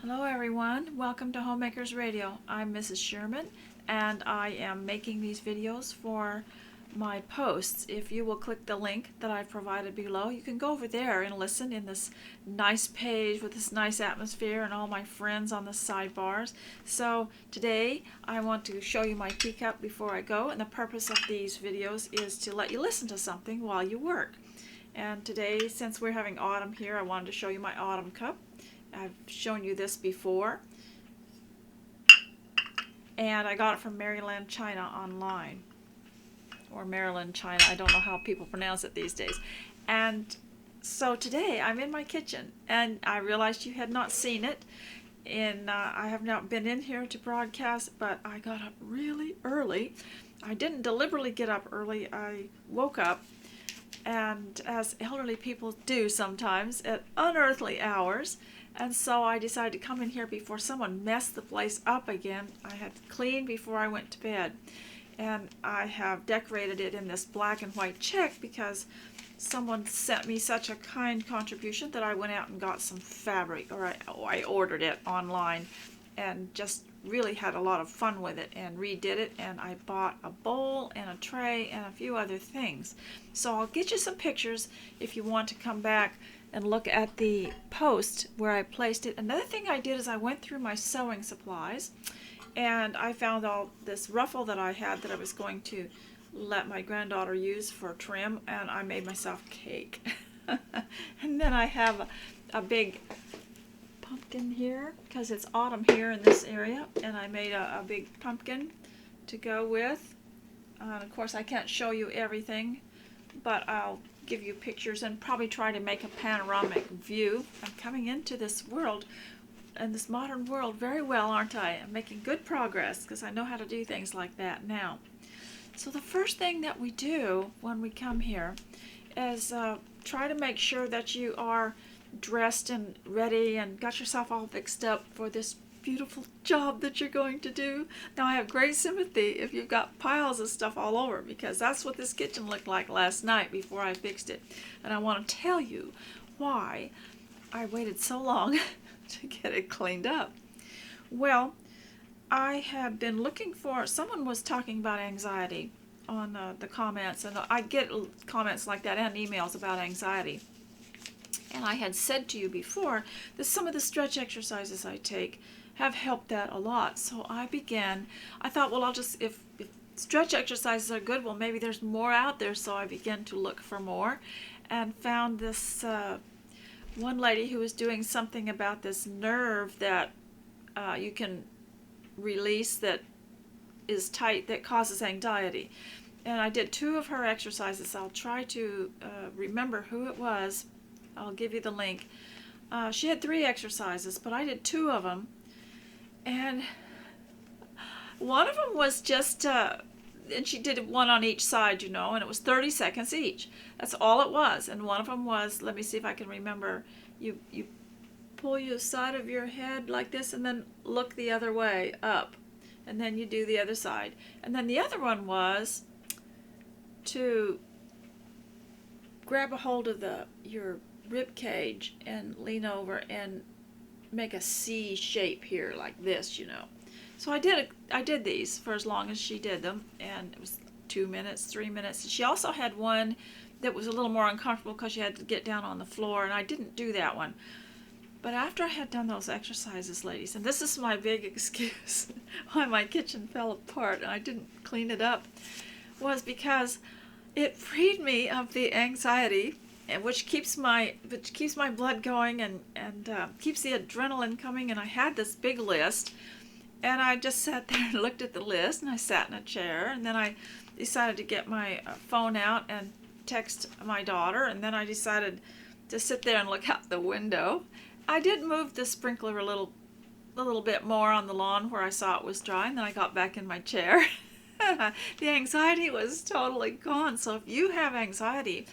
Hello everyone, welcome to Homemakers Radio. I'm Mrs. Sherman and I am making these videos for my posts. If you will click the link that I've provided below, you can go over there and listen in this nice page with this nice atmosphere and all my friends on the sidebars. So today I want to show you my teacup before I go, and the purpose of these videos is to let you listen to something while you work. And today, since we're having autumn here, I wanted to show you my autumn cup. I've shown you this before, and I got it from Maryland, China online, or Maryland, China. I don't know how people pronounce it these days. And so today I'm in my kitchen, and I realized you had not seen it. I have not been in here to broadcast, but I got up really early. I didn't deliberately get up early. I woke up, and as elderly people do sometimes, at unearthly hours. And so I decided to come in here before someone messed the place up again. I had cleaned before I went to bed. And I have decorated it in this black and white check because someone sent me such a kind contribution that I went out and got some fabric, or I ordered it online, and just really had a lot of fun with it and redid it. And I bought a bowl and a tray and a few other things. So I'll get you some pictures if you want to come back and look at the post where I placed it. Another thing I did is I went through my sewing supplies, and I found all this ruffle that I had that I was going to let my granddaughter use for trim, and I made myself cake. And then I have a big pumpkin here because it's autumn here in this area, and I made a big pumpkin to go with. Of course I can't show you everything, but I'll give you pictures and probably try to make a panoramic view. I'm coming into this world, and this modern world, very well, aren't I? I'm making good progress because I know how to do things like that now. So the first thing that we do when we come here is try to make sure that you are dressed and ready and got yourself all fixed up for this beautiful job that you're going to do. Now I have great sympathy if you've got piles of stuff all over, because that's what this kitchen looked like last night before I fixed it. And I want to tell you why I waited so long to get it cleaned up. Well, I have been looking for, someone was talking about anxiety on the comments, and I get comments like that and emails about anxiety. And I had said to you before that some of the stretch exercises I take have helped that a lot. So I thought, well, I'll just, if stretch exercises are good, well, maybe there's more out there. So I began to look for more and found this one lady who was doing something about this nerve that you can release that is tight, that causes anxiety. And I did 2 of her exercises. I'll try to remember who it was. I'll give you the link. She had 3 exercises, but I did 2 of them. And one of them was just, and she did one on each side, and it was 30 seconds each. That's all it was. And one of them was, let me see if I can remember, you pull your side of your head like this and then look the other way up. And then you do the other side. And then the other one was to grab a hold of your rib cage and lean over and make a C shape here like this, So I did these for as long as she did them, and it was 2 minutes, 3 minutes. She also had one that was a little more uncomfortable because you had to get down on the floor, and I didn't do that one. But after I had done those exercises, ladies, and this is my big excuse why my kitchen fell apart and I didn't clean it up, was because it freed me of the anxiety, and which keeps my blood going and keeps the adrenaline coming. And I had this big list, and I just sat there and looked at the list, and I sat in a chair, and then I decided to get my phone out and text my daughter, and then I decided to sit there and look out the window. I did move the sprinkler a little bit more on the lawn where I saw it was dry, and then I got back in my chair. The anxiety was totally gone. So if you have anxiety,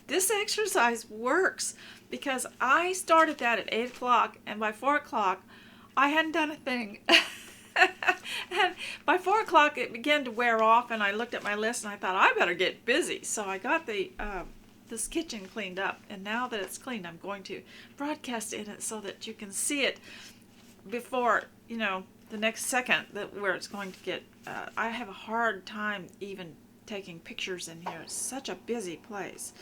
this exercise works, because I started that at 8 o'clock, and by 4 o'clock I hadn't done a thing. And by 4 o'clock it began to wear off, and I looked at my list and I thought, I better get busy. So I got this kitchen cleaned up, and now that it's cleaned, I'm going to broadcast in it so that you can see it before, the next second where it's going to get, I have a hard time even taking pictures in here. It's such a busy place.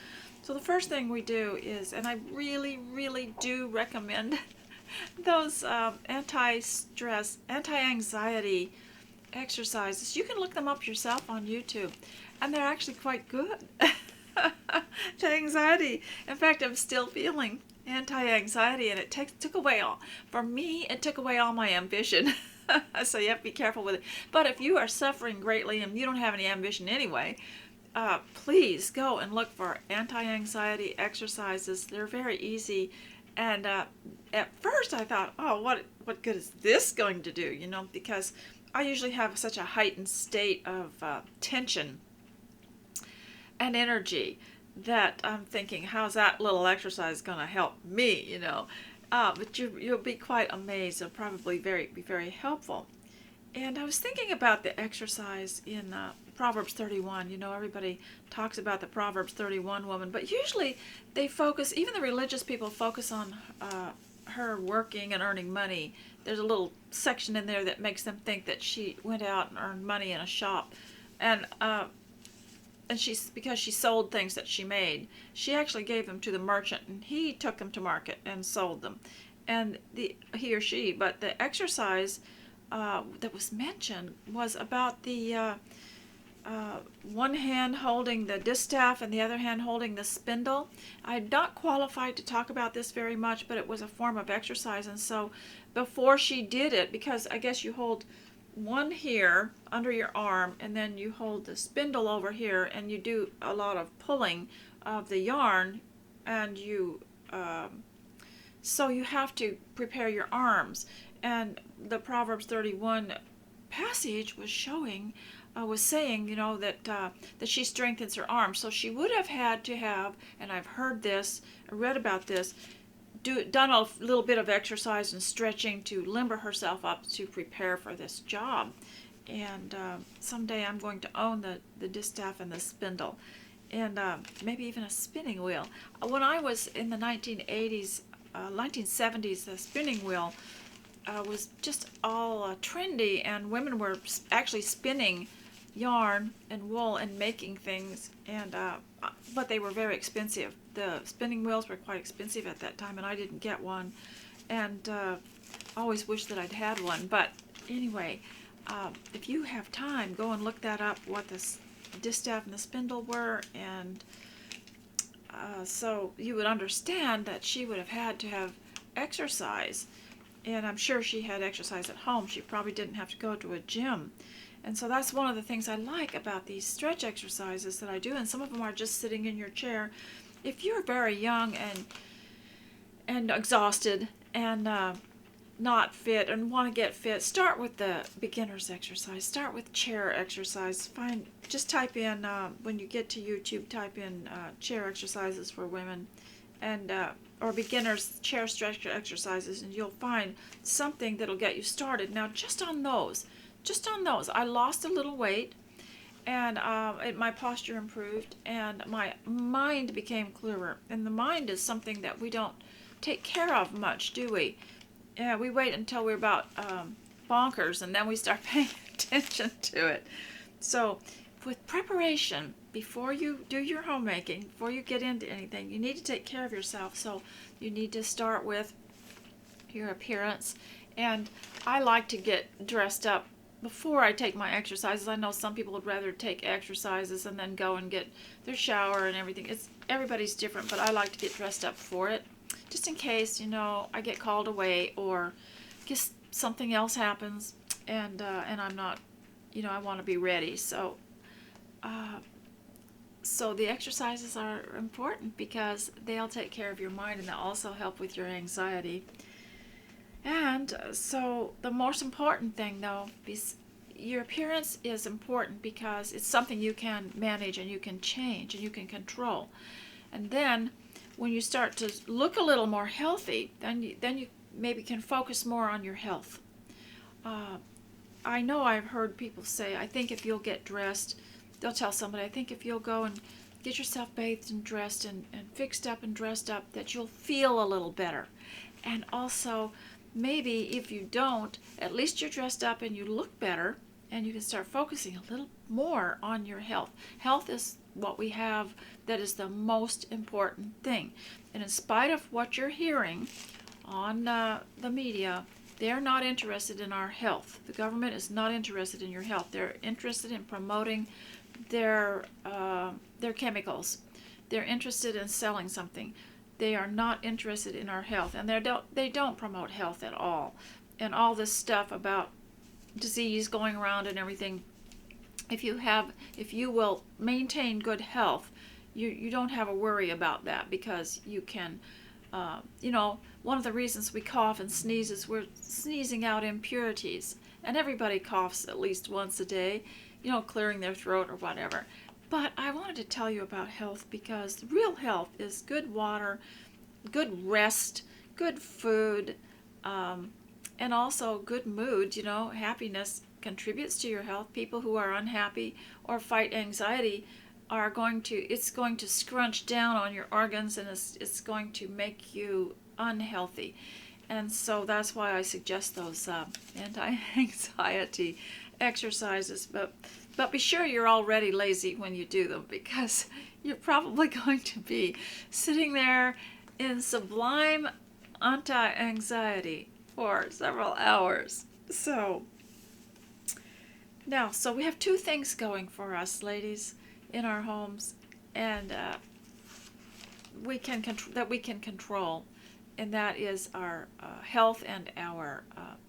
So the first thing we do is, and I really, really do recommend those anti-stress, anti-anxiety exercises. You can look them up yourself on YouTube, and they're actually quite good to anxiety. In fact, I'm still feeling anti-anxiety, and it took away for me, it took away all my ambition. So you have to be careful with it. But if you are suffering greatly and you don't have any ambition anyway, please go and look for anti-anxiety exercises. They're very easy. And at first I thought, oh, what good is this going to do? Because I usually have such a heightened state of tension and energy that I'm thinking, how's that little exercise going to help me? But you'll be quite amazed. It'll probably be very helpful. And I was thinking about the exercise in Proverbs 31. Everybody talks about the Proverbs 31 woman, but usually they focus, even the religious people focus on her working and earning money. There's a little section in there that makes them think that she went out and earned money in a shop. And because she sold things that she made, she actually gave them to the merchant, and he took them to market and sold them. And he or she, but the exercise that was mentioned was about the one hand holding the distaff and the other hand holding the spindle. I'm not qualified to talk about this very much, but it was a form of exercise. And so before she did it, because I guess you hold one here under your arm, and then you hold the spindle over here, and you do a lot of pulling of the yarn, and so you have to prepare your arms. And the Proverbs 31 passage was saying, that she strengthens her arms. So she would have had to have, and I've heard this, I read about this, done a little bit of exercise and stretching to limber herself up to prepare for this job. And someday I'm going to own the distaff and the spindle, and maybe even a spinning wheel. When I was in the 1970s, the spinning wheel was just all trendy, and women were actually spinning yarn and wool and making things, and but they were very expensive. The spinning wheels were quite expensive at that time, and I didn't get one, and always wished that I'd had one. But anyway, if you have time, go and look that up, what the distaff and the spindle were, and so you would understand that she would have had to have exercise. And I'm sure she had exercise at home. She probably didn't have to go to a gym. And so that's one of the things I like about these stretch exercises that I do. And some of them are just sitting in your chair. If you're very young and exhausted and not fit and want to get fit, start with the beginner's exercise. Start with chair exercise. Just type in, when you get to YouTube, type in chair exercises for women, and or beginners chair stretch exercises, and you'll find something that'll get you started. Now, just on those, I lost a little weight, and my posture improved, and my mind became clearer. And the mind is something that we don't take care of much, do we? Yeah, we wait until we're about bonkers, and then we start paying attention to it. So with preparation, before you do your homemaking, before you get into anything, you need to take care of yourself. So you need to start with your appearance. And I like to get dressed up before I take my exercises. I know some people would rather take exercises and then go and get their shower and everything. Everybody's different, but I like to get dressed up for it, just in case, I get called away or just something else happens, and I'm not, I want to be ready. So the exercises are important because they'll take care of your mind, and they'll also help with your anxiety. And so the most important thing, though, is your appearance is important because it's something you can manage and you can change and you can control. And then when you start to look a little more healthy, then you maybe can focus more on your health. I know I've heard people say, I think if you'll get dressed, they'll tell somebody, I think if you'll go and get yourself bathed and dressed and fixed up and dressed up, that you'll feel a little better. And also, maybe if you don't, at least you're dressed up and you look better, and you can start focusing a little more on your health. Health is what we have that is the most important thing. And in spite of what you're hearing on the media, they're not interested in our health. The government is not interested in your health. They're interested in promoting their chemicals. They're interested in selling something. They are not interested in our health, and they don't promote health at all. And all this stuff about disease going around and everything, if you will maintain good health, you don't have a worry about that, because you can, one of the reasons we cough and sneeze is we're sneezing out impurities, and everybody coughs at least once a day, clearing their throat or whatever. But I wanted to tell you about health, because real health is good water, good rest, good food, and also good mood. Happiness contributes to your health. People who are unhappy or fight anxiety it's going to scrunch down on your organs, and it's going to make you unhealthy. And so that's why I suggest those anti-anxiety exercises. But be sure you're already lazy when you do them, because you're probably going to be sitting there in sublime anti-anxiety for several hours. So we have two things going for us, ladies, in our homes, and we can control, and that is our health and our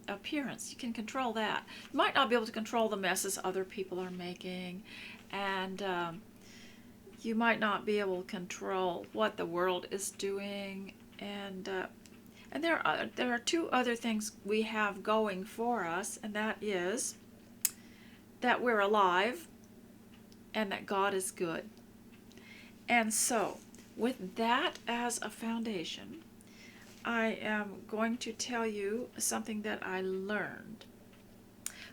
appearance. You can control that. You might not be able to control the messes other people are making, and you might not be able to control what the world is doing, and there are two other things we have going for us, and that is that we're alive and that God is good. And so, with that as a foundation, I am going to tell you something that I learned.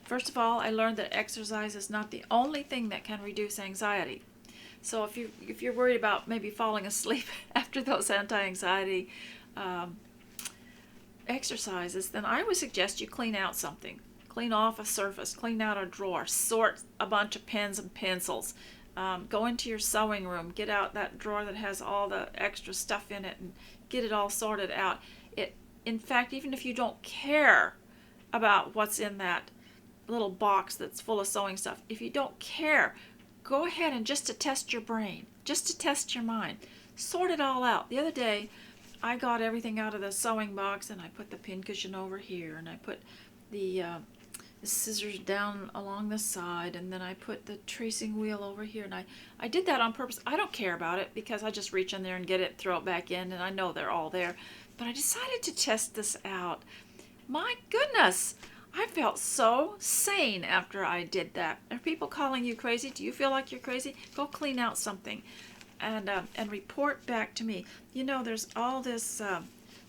First of all, I learned that exercise is not the only thing that can reduce anxiety. So if you're worried about maybe falling asleep after those anti-anxiety exercises, then I would suggest you clean out something. Clean off a surface, clean out a drawer, sort a bunch of pens and pencils. Go into your sewing room, get out that drawer that has all the extra stuff in it and get it all sorted out. In fact, even if you don't care about what's in that little box that's full of sewing stuff, if you don't care, go ahead and just to test your brain, just to test your mind, sort it all out. The other day, I got everything out of the sewing box, and I put the pincushion over here, and I put the scissors down along the side, and then I put the tracing wheel over here, and I did that on purpose. I don't care about it, because I just reach in there and get it, throw it back in, and I know they're all there. But I decided to test this out. My goodness, I felt so sane after I did that. Are people calling you crazy? Do you feel like you're crazy? Go clean out something and report back to me. There's all this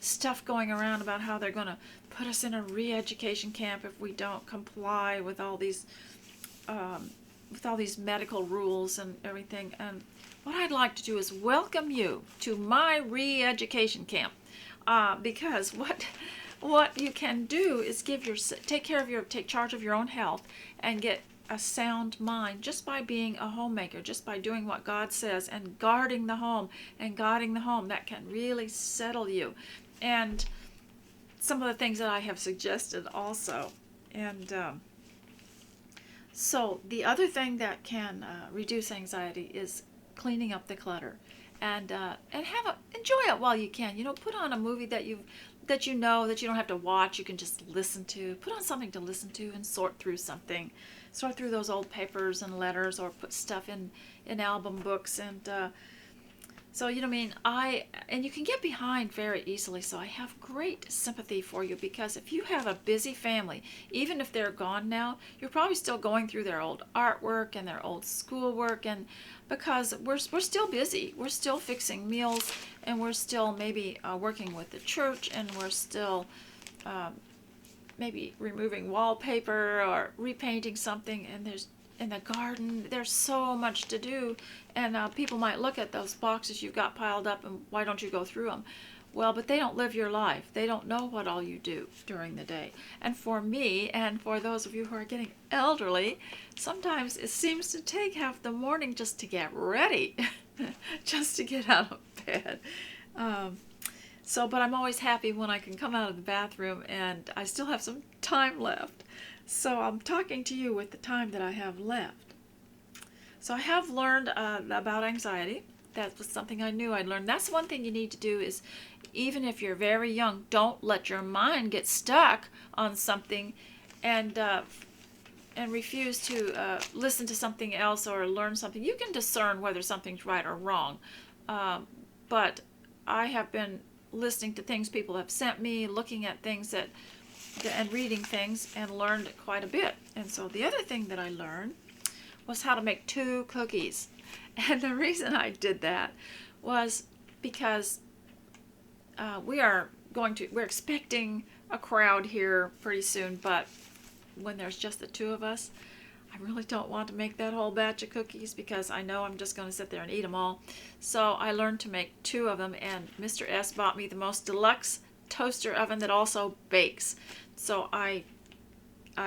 stuff going around about how they're going to put us in a re-education camp if we don't comply with all these medical rules and everything. And what I'd like to do is welcome you to my re-education camp, because what you can do is take charge of your own health and get a sound mind just by being a homemaker, just by doing what God says and guarding the home that can really settle you. And some of the things that I have suggested also. And so the other thing that can reduce anxiety is cleaning up the clutter, and enjoy it while you can. Put on a movie that you don't have to watch. You can just listen to. Put on something to listen to and sort through something. Sort through those old papers and letters, or put stuff in album books. And so, and you can get behind very easily. So I have great sympathy for you, because if you have a busy family, even if they're gone now, you're probably still going through their old artwork and their old schoolwork, and because we're still busy. We're still fixing meals, and we're still maybe working with the church, and we're still maybe removing wallpaper or repainting something, and there's in the garden, there's so much to do, and people might look at those boxes you've got piled up, and why don't you go through them? Well, but they don't live your life. They don't know what all you do during the day. And for me, and for those of you who are getting elderly, sometimes it seems to take half the morning just to get ready, just to get out of bed. But I'm always happy when I can come out of the bathroom and I still have some time left. So I'm talking to you with the time that I have left. So I have learned about anxiety. That was something I knew I'd learn. That's one thing you need to do is, even if you're very young, don't let your mind get stuck on something and refuse to listen to something else or learn something. You can discern whether something's right or wrong. But I have been listening to things people have sent me, looking at things and reading things, and learned quite a bit. And so the other thing that I learned was how to make 2 cookies. And the reason I did that was because we're expecting a crowd here pretty soon, but when there's just the 2 of us, I really don't want to make that whole batch of cookies because I know I'm just going to sit there and eat them all. So I learned to make 2 of them, and Mr. S bought me the most deluxe toaster oven that also bakes. So I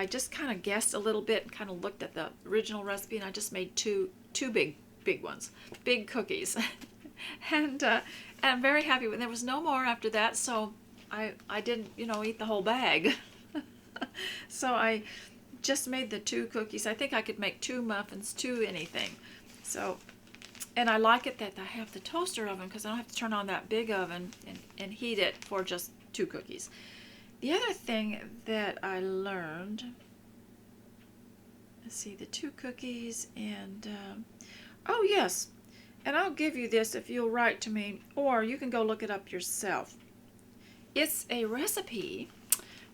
just kind of guessed a little bit and kind of looked at the original recipe, and I just made two big ones, big cookies. And I'm very happy. There was no more after that, so I didn't, eat the whole bag. So I just made the 2 cookies. I think I could make 2 muffins, 2 anything. So, and I like it that I have the toaster oven because I don't have to turn on that big oven and heat it for just 2 cookies. The other thing that I learned, let's see, the 2 cookies and, oh yes, and I'll give you this if you'll write to me, or you can go look it up yourself. It's a recipe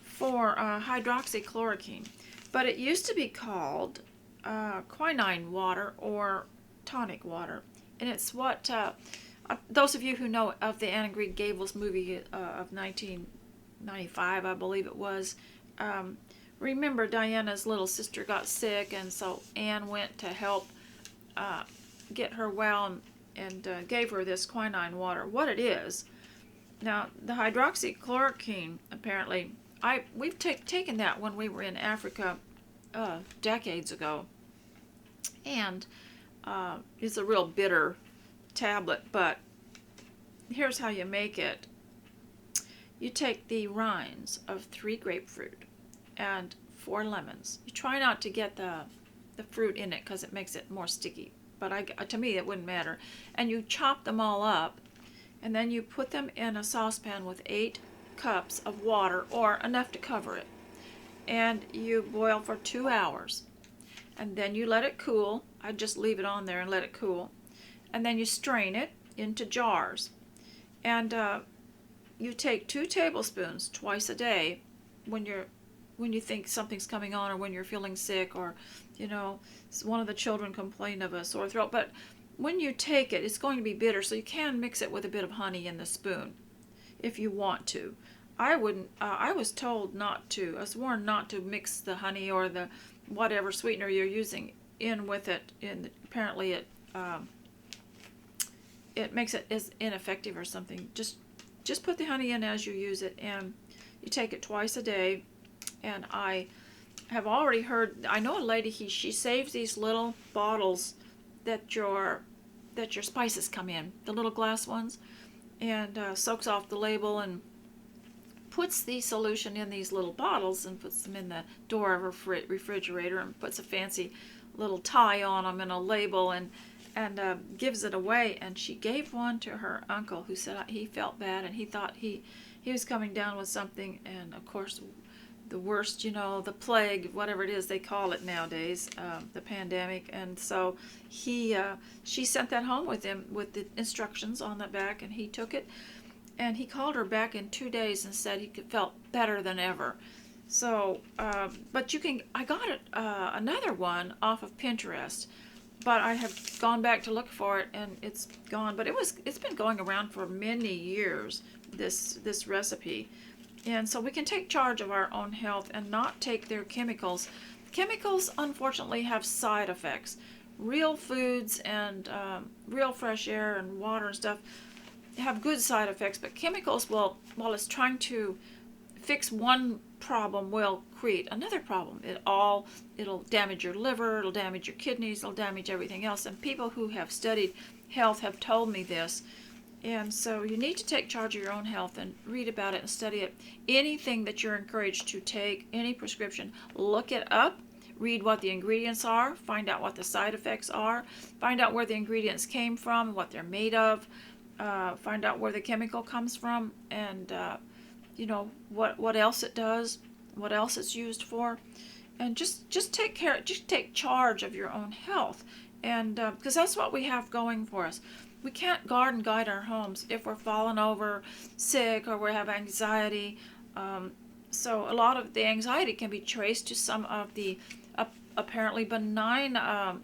for hydroxychloroquine, but it used to be called quinine water or tonic water, and it's what those of you who know of the Anne and Greg Gables movie of 1995, I believe it was, remember Diana's little sister got sick, and so Anne went to help get her well and gave her this quinine water. What it is, now the hydroxychloroquine, apparently, we've taken that when we were in Africa decades ago, and it's a real bitter tablet, but here's how you make it. You take the rinds of 3 grapefruit and 4 lemons. You try not to get the fruit in it because it makes it more sticky, but to me it wouldn't matter. And you chop them all up, and then you put them in a saucepan with 8 cups of water, or enough to cover it, and you boil for 2 hours, and then you let it cool. I just leave it on there and let it cool, and then you strain it into jars, and you take 2 tablespoons twice a day when you think something's coming on, or when you're feeling sick, or one of the children complained of a sore throat. But when you take it, it's going to be bitter, so you can mix it with a bit of honey in the spoon if you want to. I wouldn't. I was told not to. I was warned not to mix the honey or the whatever sweetener you're using in with it. And apparently it makes it as ineffective or something. Just put the honey in as you use it, and you take it twice a day. And I have already heard. I know a lady. She saves these little bottles that your spices come in, the little glass ones, and soaks off the label and puts the solution in these little bottles and puts them in the door of her refrigerator and puts a fancy little tie on them and a label and gives it away. And she gave one to her uncle, who said he felt bad and he thought he was coming down with something, and of course the worst, the plague, whatever it is they call it nowadays, the pandemic. And so she sent that home with him with the instructions on the back, and he took it, and he called her back in 2 days and said he felt better than ever. So, but I got it, another one off of Pinterest, but I have gone back to look for it and it's gone. But it's been going around for many years, this recipe. And so we can take charge of our own health and not take their chemicals. Chemicals, unfortunately, have side effects. Real foods and real fresh air and water and stuff, have good side effects, but chemicals will, while it's trying to fix one problem, will create another problem. It'll damage your liver, it'll damage your kidneys, it'll damage everything else. And people who have studied health have told me this. And so you need to take charge of your own health and read about it and study it. Anything that you're encouraged to take, any prescription, look it up. Read what the ingredients are, find out what the side effects are, find out where the ingredients came from, what they're made of, find out where the chemical comes from, and what else it does, what else it's used for, and just take charge of your own health, and because that's what we have going for us. We can't guard and guide our homes if we're falling over sick or we have anxiety. So a lot of the anxiety can be traced to some of the apparently benign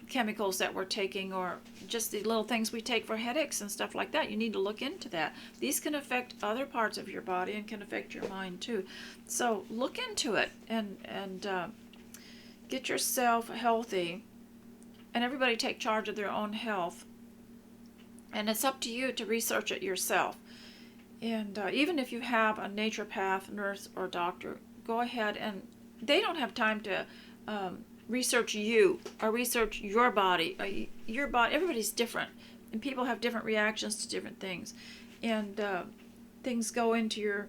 chemicals that we're taking, or just the little things we take for headaches and stuff like that. You need to look into that. These can affect other parts of your body and can affect your mind too. So look into it and get yourself healthy. And everybody take charge of their own health. And it's up to you to research it yourself. And even if you have a naturopath, nurse, or doctor, go ahead, and they don't have time to research you or research your body. Your body, everybody's different, and people have different reactions to different things, and things go into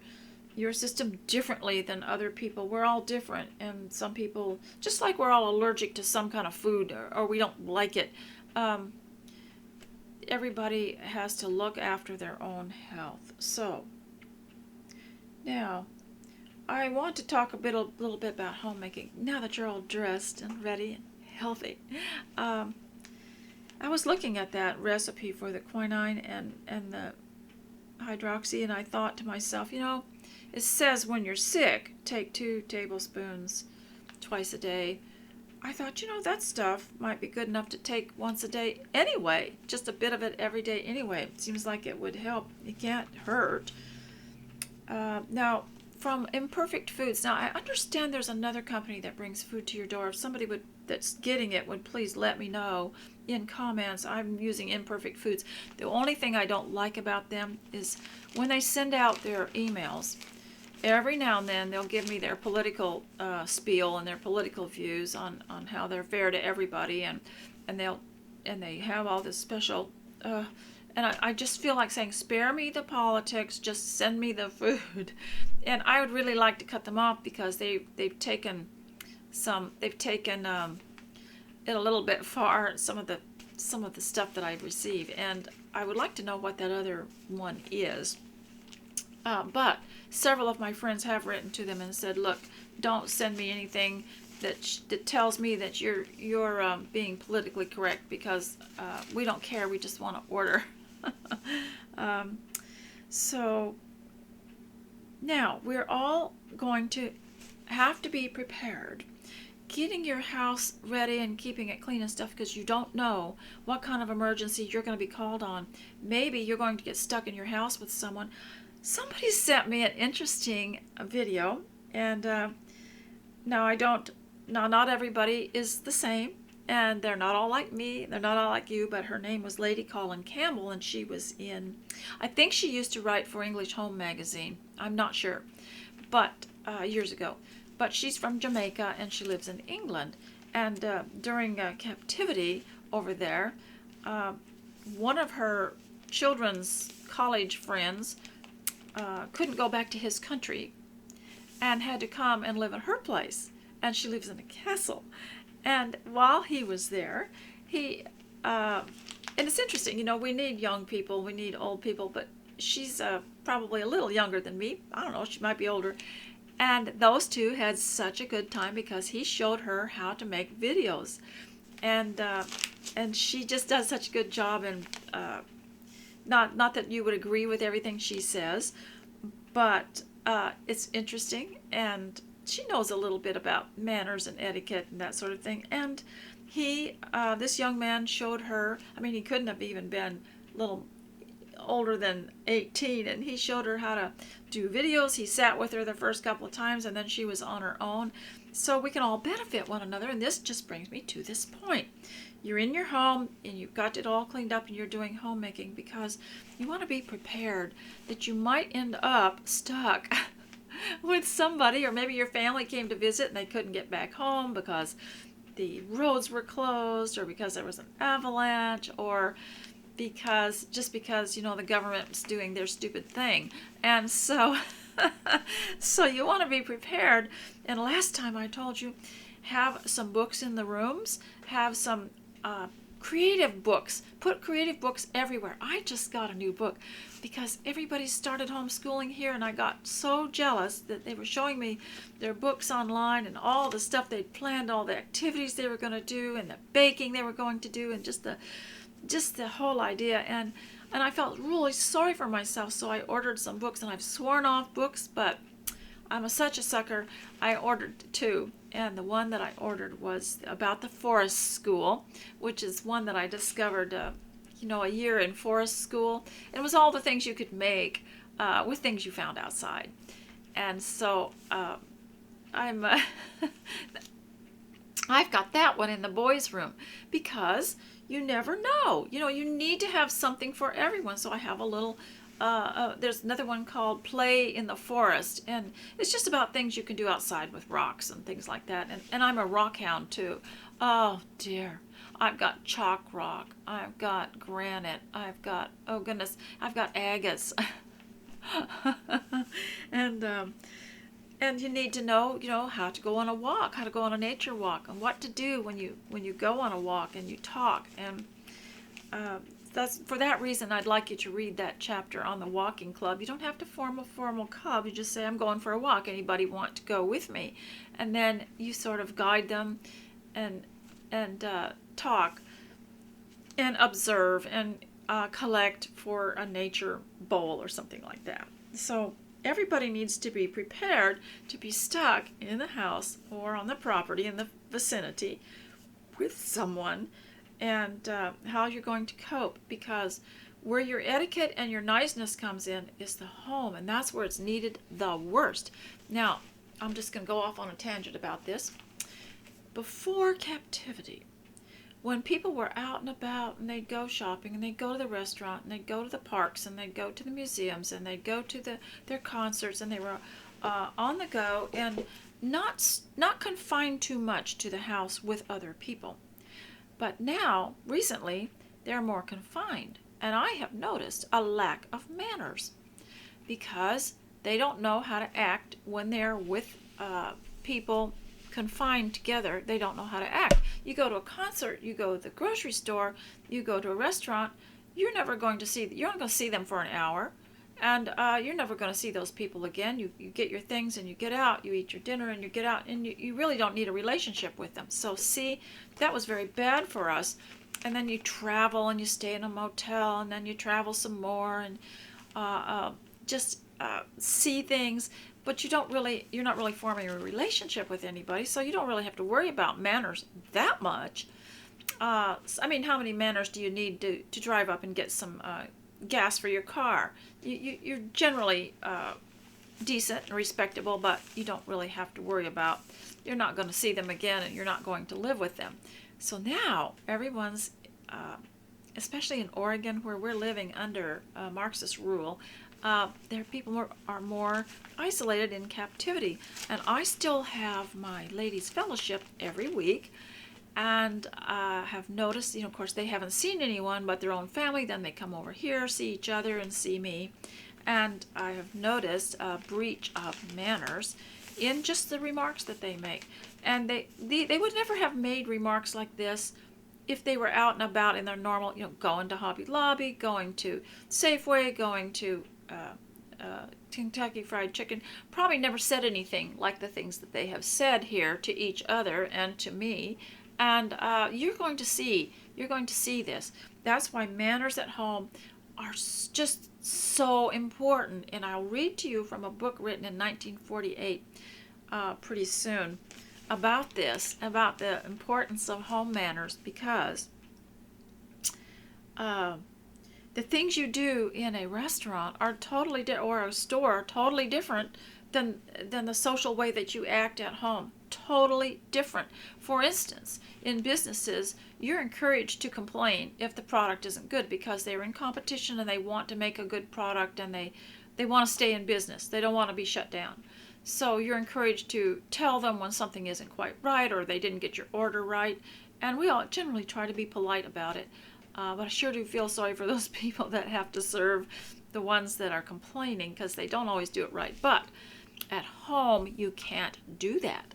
your system differently than other people. We're all different, and some people, just like we're all allergic to some kind of food, or we don't like it. Everybody has to look after their own health. So now I want to talk a little bit about homemaking. Now that you're all dressed and ready and healthy, I was looking at that recipe for the quinine and the hydroxy, and I thought to myself, it says when you're sick, take 2 tablespoons twice a day. I thought, that stuff might be good enough to take once a day anyway, just a bit of it every day anyway. It seems like it would help. It can't hurt. Now, from Imperfect Foods. Now, I understand there's another company that brings food to your door. If somebody that's getting it would please let me know in comments. I'm using Imperfect Foods. The only thing I don't like about them is when they send out their emails, every now and then they'll give me their political spiel and their political views on how they're fair to everybody, and they have all this special and I just feel like saying, spare me the politics, just send me the food. And I would really like to cut them off, because they've taken it a little bit far, some of the stuff that I receive, and I would like to know what that other one is. But several of my friends have written to them and said, look, don't send me anything that tells me that you're being politically correct, because we don't care. We just want to order. So now we're all going to have to be prepared, getting your house ready and keeping it clean and stuff, because you don't know what kind of emergency you're going to be called on. Maybe you're going to get stuck in your house with someone. Somebody sent me an interesting video, and now not everybody is the same, and they're not all like me, they're not all like you, but her name was Lady Colin Campbell, and she was I think she used to write for English Home Magazine, I'm not sure, but years ago. But she's from Jamaica, and she lives in England, and during captivity over there, one of her children's college friends couldn't go back to his country and had to come and live in her place, and she lives in a castle. And while he was there, and it's interesting, we need young people, we need old people, but she's probably a little younger than me. I don't know, she might be older. And those two had such a good time, because he showed her how to make videos. And she just does such a good job, and not that you would agree with everything she says, but it's interesting, and she knows a little bit about manners and etiquette and that sort of thing. And this young man showed her, he couldn't have even been a little older than 18, and he showed her how to do videos. He sat with her the first couple of times, and then she was on her own. So we can all benefit one another, and this just brings me to this point. you're in your home and you've got it all cleaned up and you're doing homemaking, because you want to be prepared that you might end up stuck with somebody, or maybe your family came to visit and they couldn't get back home because the roads were closed, or because there was an avalanche, or because the government was doing their stupid thing. And so so you want to be prepared. And last time I told you, have some books in the rooms, have some creative books, put creative books everywhere. I just got a new book because everybody started homeschooling here, and I got so jealous that they were showing me their books online and all the stuff they'd planned, all the activities they were going to do, and the baking they were going to do, and just the whole idea. And I felt really sorry for myself, so I ordered some books, and I've sworn off books, but I'm such a sucker. I ordered two, and the one that I ordered was about the forest school, which is one that I discovered, a year in forest school. It was all the things you could make with things you found outside. And so I've got that one in the boys' room, because you never know. You need to have something for everyone. So I have a little, there's another one called Play in the Forest. And it's just about things you can do outside with rocks and things like that. And I'm a rock hound too. Oh dear. I've got chalk rock. I've got granite. I've got, oh goodness, I've got agates. And you need to know, how to go on a walk, how to go on a nature walk, and what to do when you go on a walk and you talk. And that's for that reason I'd like you to read that chapter on the walking club. You don't have to form a formal club. You just say, I'm going for a walk. Anybody want to go with me? And then you sort of guide them and talk and observe and collect for a nature bowl or something like that. So everybody needs to be prepared to be stuck in the house or on the property in the vicinity with someone, and how you're going to cope, because where your etiquette and your niceness comes in is the home, and that's where it's needed the worst. Now, I'm just going to go off on a tangent about this. Before captivity, when people were out and about and they'd go shopping and they'd go to the restaurant and they'd go to the parks and they'd go to the museums and they'd go to their concerts, and they were on the go and not confined too much to the house with other people. But now, recently, they're more confined, and I have noticed a lack of manners, because they don't know how to act when they're with people confined together. They don't know how to act. You go to a concert, you go to the grocery store, you go to a restaurant, you're not going to see them for an hour, and you're never going to see those people again. You get your things and you get out, you eat your dinner and you get out, and you really don't need a relationship with them. So see, that was very bad for us. And then you travel and you stay in a motel, and then you travel some more and just see things, but you're not really forming a relationship with anybody, so you don't really have to worry about manners that much. How many manners do you need to drive up and get some gas for your car? You're generally decent and respectable, but you don't really have to worry about, you're not going to see them again and you're not going to live with them. So now everyone's, especially in Oregon where we're living under Marxist rule, people are more isolated in captivity. And I still have my ladies' fellowship every week, and have noticed, of course, they haven't seen anyone but their own family. Then they come over here, see each other, and see me. And I have noticed a breach of manners in just the remarks that they make. And they would never have made remarks like this if they were out and about in their normal, going to Hobby Lobby, going to Safeway, going to Kentucky Fried Chicken. Probably never said anything like the things that they have said here to each other and to me. And you're going to see this. That's why manners at home are just so important. And I'll read to you from a book written in 1948 pretty soon about this, about the importance of home manners, because the things you do in a restaurant are totally or a store are totally different than the social way that you act at home. totally different. For instance, in businesses, you're encouraged to complain if the product isn't good because they're in competition and they want to make a good product and they want to stay in business. They don't want to be shut down. So you're encouraged to tell them when something isn't quite right or they didn't get your order right. And we all generally try to be polite about it. But I sure do feel sorry for those people that have to serve the ones that are complaining because they don't always do it right. But at home, you can't do that.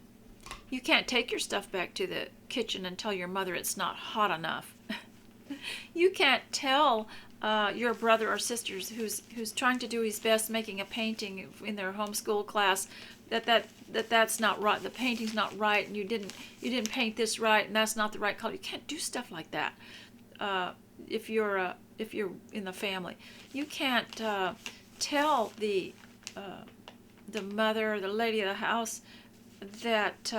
You can't take your stuff back to the kitchen and tell your mother it's not hot enough. You can't tell your brother or sisters who's trying to do his best making a painting in their homeschool class that's not right. The painting's not right, and you didn't paint this right, and that's not the right color. You can't do stuff like that. If you're in the family, you can't tell the mother or the lady of the house that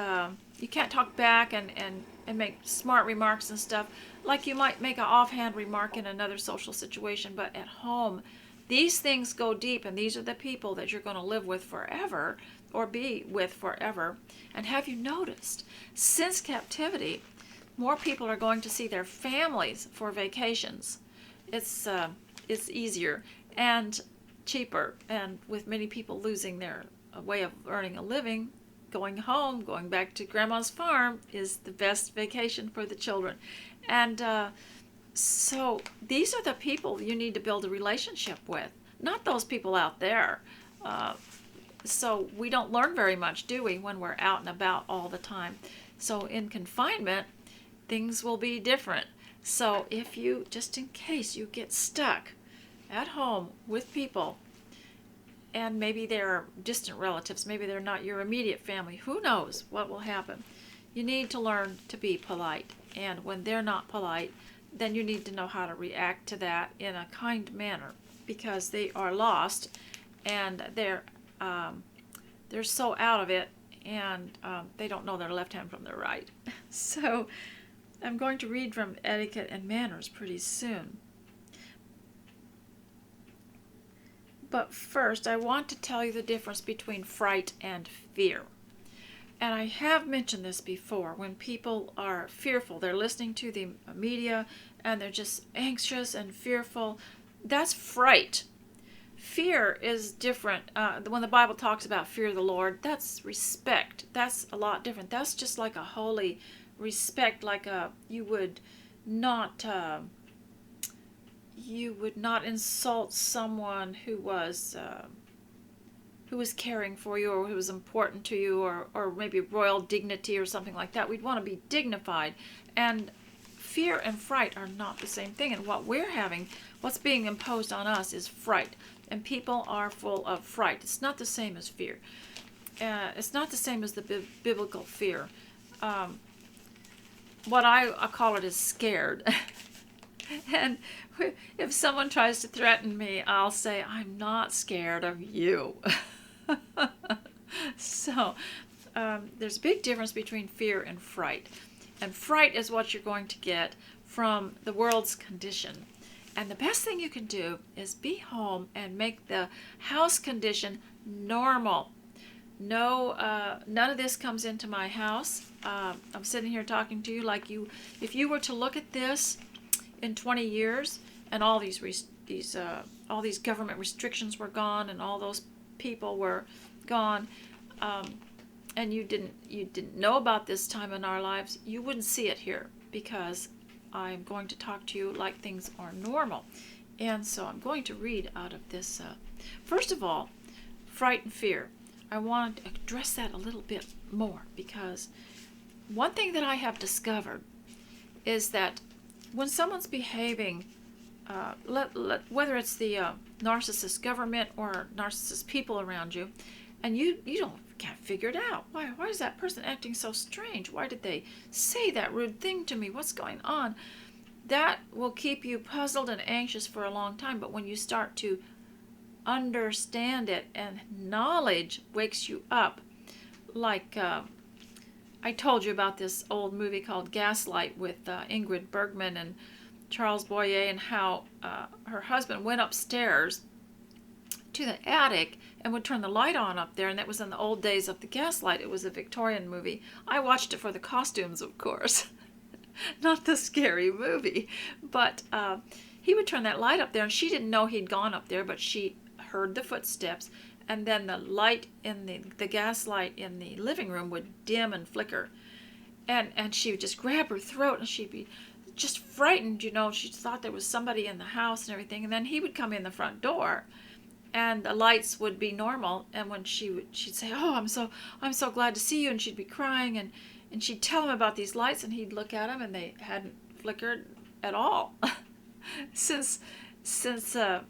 you can't talk back and make smart remarks and stuff like you might make an offhand remark in another social situation. But at home, these things go deep, and these are the people that you're going to live with forever or be with forever. And have you noticed, since captivity, more people are going to see their families for vacations. It's easier and cheaper, and with many people losing their way of earning a living, going home, going back to grandma's farm is the best vacation for the children. And so these are the people you need to build a relationship with, not those people out there. So we don't learn very much, do we, when we're out and about all the time. So in confinement, things will be different. So if you, just in case you get stuck at home with people, and maybe they're distant relatives, maybe they're not your immediate family, who knows what will happen. You need to learn to be polite. And when they're not polite, then you need to know how to react to that in a kind manner, because they are lost and they're so out of it, and they don't know their left hand from their right. So I'm going to read from Etiquette and Manners pretty soon. But first, I want to tell you the difference between fright and fear. And I have mentioned this before. When people are fearful, they're listening to the media and they're just anxious and fearful. That's fright. Fear is different. When the Bible talks about fear of the Lord, that's respect. That's a lot different. That's just like a holy respect, like you would not insult someone who was caring for you, or who was important to you, or maybe royal dignity or something like that. We'd want to be dignified. And fear and fright are not the same thing. And what's being imposed on us is fright. And people are full of fright. It's not the same as fear. It's not the same as the biblical fear. What I call it is scared. And if someone tries to threaten me, I'll say, I'm not scared of you. So there's a big difference between fear and fright. And fright is what you're going to get from the world's condition. And the best thing you can do is be home and make the house condition normal. No, none of this comes into my house. I'm sitting here talking to you like if you were to look at this in 20 years, and all these government restrictions were gone, and all those people were gone, and you didn't know about this time in our lives, you wouldn't see it here, because I'm going to talk to you like things are normal. And so I'm going to read out of this. First of all, fright and fear. I want to address that a little bit more, because one thing that I have discovered is that when someone's behaving, whether it's the narcissist government or narcissist people around you, and you can't figure it out. Why is that person acting so strange? Why did they say that rude thing to me? What's going on? That will keep you puzzled and anxious for a long time. But when you start to understand it, and knowledge wakes you up, like I told you about this old movie called Gaslight with Ingrid Bergman and Charles Boyer, and how her husband went upstairs to the attic and would turn the light on up there, and that was in the old days of the gaslight. It was a Victorian movie. I watched it for the costumes, of course, not the scary movie, but he would turn that light up there, and she didn't know he'd gone up there, but she heard the footsteps, and then the light in the gas light in the living room would dim and flicker, and she would just grab her throat, and she'd be just frightened, you know. She thought there was somebody in the house and everything, and then he would come in the front door, and the lights would be normal, and when she'd say, "Oh, I'm so glad to see you," and she'd be crying, and she'd tell him about these lights, and he'd look at them, and they hadn't flickered at all since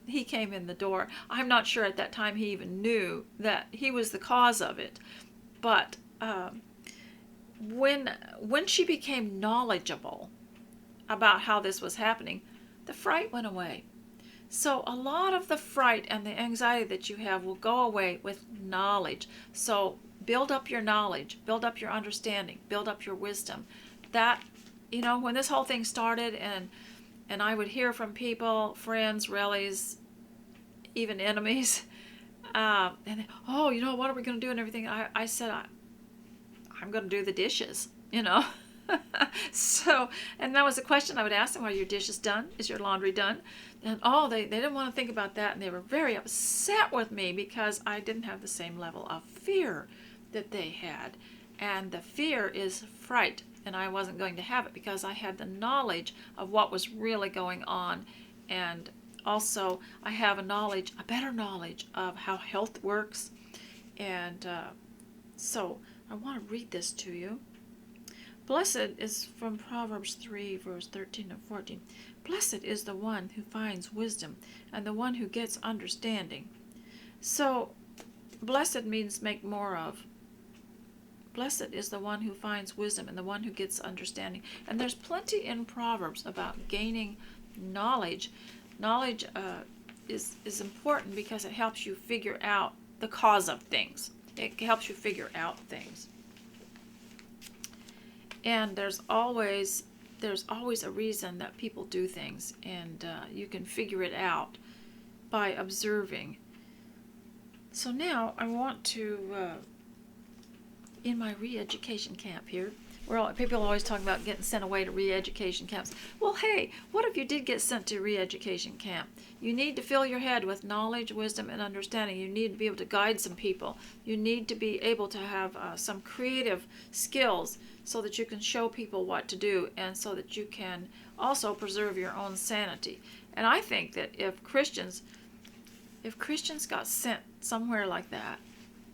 he came in the door. I'm not sure at that time he even knew that he was the cause of it, but when she became knowledgeable about how this was happening, the fright went away. So a lot of the fright and the anxiety that you have will go away with knowledge. So build up your knowledge, build up your understanding, build up your wisdom. That, you know, when this whole thing started, and I would hear from people, friends, relatives, even enemies, and oh, you know, what are we going to do and everything? I said, I'm going to do the dishes, you know. So, and that was a question I would ask them: are your dishes done? Is your laundry done? And oh, they didn't want to think about that, and they were very upset with me because I didn't have the same level of fear that they had. And the fear is fright, and I wasn't going to have it because I had the knowledge of what was really going on. And also I have a better knowledge of how health works. And so I want to read this to you. Blessed is from Proverbs 3, verse 13 and 14. Blessed is the one who finds wisdom and the one who gets understanding. So, blessed means make more of. Blessed is the one who finds wisdom and the one who gets understanding. And there's plenty in Proverbs about gaining knowledge. Knowledge is important because it helps you figure out the cause of things. It helps you figure out things. And there's always a reason that people do things, and you can figure it out by observing. So now I want to, in my re-education camp here, where people are always talking about getting sent away to re-education camps. Well, hey, what if you did get sent to re-education camp? You need to fill your head with knowledge, wisdom, and understanding. You need to be able to guide some people. You need to be able to have some creative skills so that you can show people what to do, and so that you can also preserve your own sanity. And I think that if Christians got sent somewhere like that,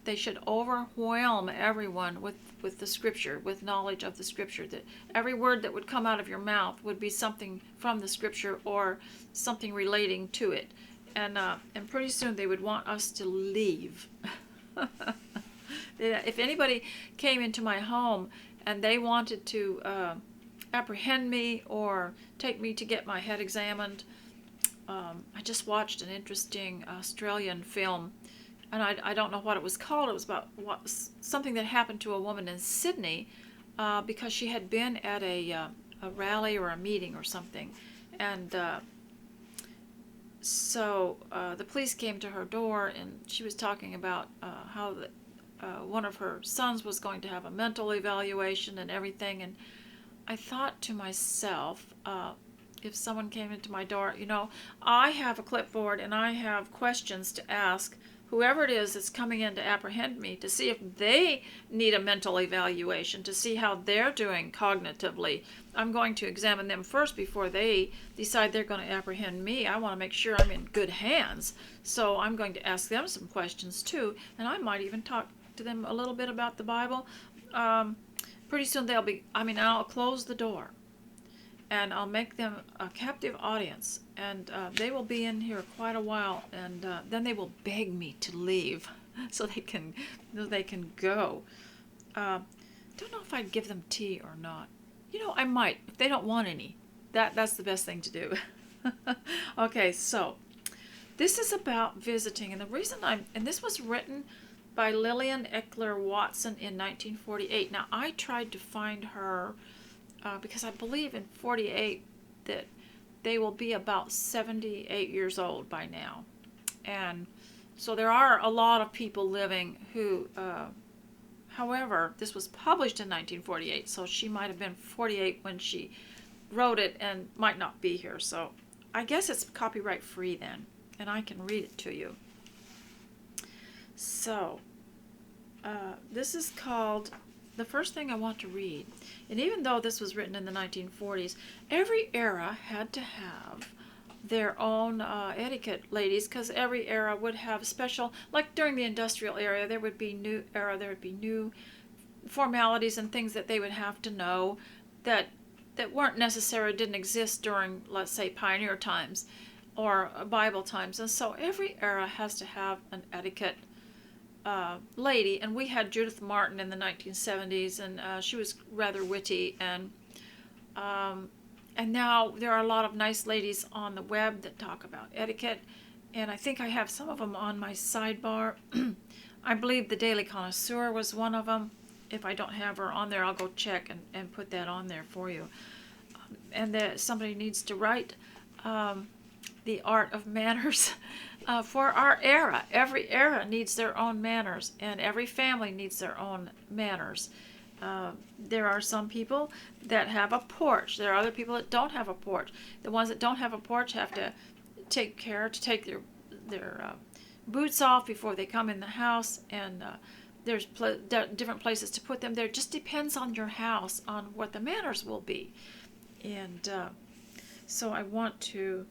they should overwhelm everyone with the scripture, with knowledge of the scripture, that every word that would come out of your mouth would be something from the scripture or something relating to it. And pretty soon they would want us to leave. If anybody came into my home and they wanted to apprehend me or take me to get my head examined, I just watched an interesting Australian film, and I don't know what it was called. It was about something that happened to a woman in Sydney because she had been at a rally or a meeting or something, and so the police came to her door, and she was talking about how one of her sons was going to have a mental evaluation and everything. And I thought to myself, if someone came into my door, you know, I have a clipboard and I have questions to ask whoever it is that's coming in to apprehend me, to see if they need a mental evaluation, to see how they're doing cognitively. I'm going to examine them first before they decide they're going to apprehend me. I want to make sure I'm in good hands. So I'm going to ask them some questions too, and I might even talk to them a little bit about the Bible. Pretty soon I'll close the door and I'll make them a captive audience, and they will be in here quite a while, and then they will beg me to leave so they can go. Don't know if I'd give them tea or not. You know, I might if they don't want any. That's the best thing to do. Okay, so this is about visiting, and the reason and this was written by Lillian Eckler Watson in 1948. Now, I tried to find her because I believe in 48 that they will be about 78 years old by now. And So there are a lot of people living who, however, this was published in 1948, so she might have been 48 when she wrote it and might not be here. So I guess it's copyright free then, and I can read it to you. So this is called, the first thing I want to read, and even though this was written in the 1940s, every era had to have their own etiquette, ladies, because every era would have special, like during the industrial era, there would be new formalities and things that they would have to know that weren't necessary, didn't exist during, let's say, pioneer times or Bible times. And so every era has to have an etiquette lady, and we had Judith Martin in the 1970s, and she was rather witty, and now there are a lot of nice ladies on the web that talk about etiquette, and I think I have some of them on my sidebar. I believe the Daily Connoisseur was one of them. If I don't have her on there, I'll go check and put that on there for you. And somebody needs to write the art of manners for our era. Every era needs their own manners, and every family needs their own manners. There are some people that have a porch. There are other people that don't have a porch. The ones that don't have a porch have to take care to take their boots off before they come in the house, and there's different places to put them. There just depends on your house on what the manners will be. And so I want to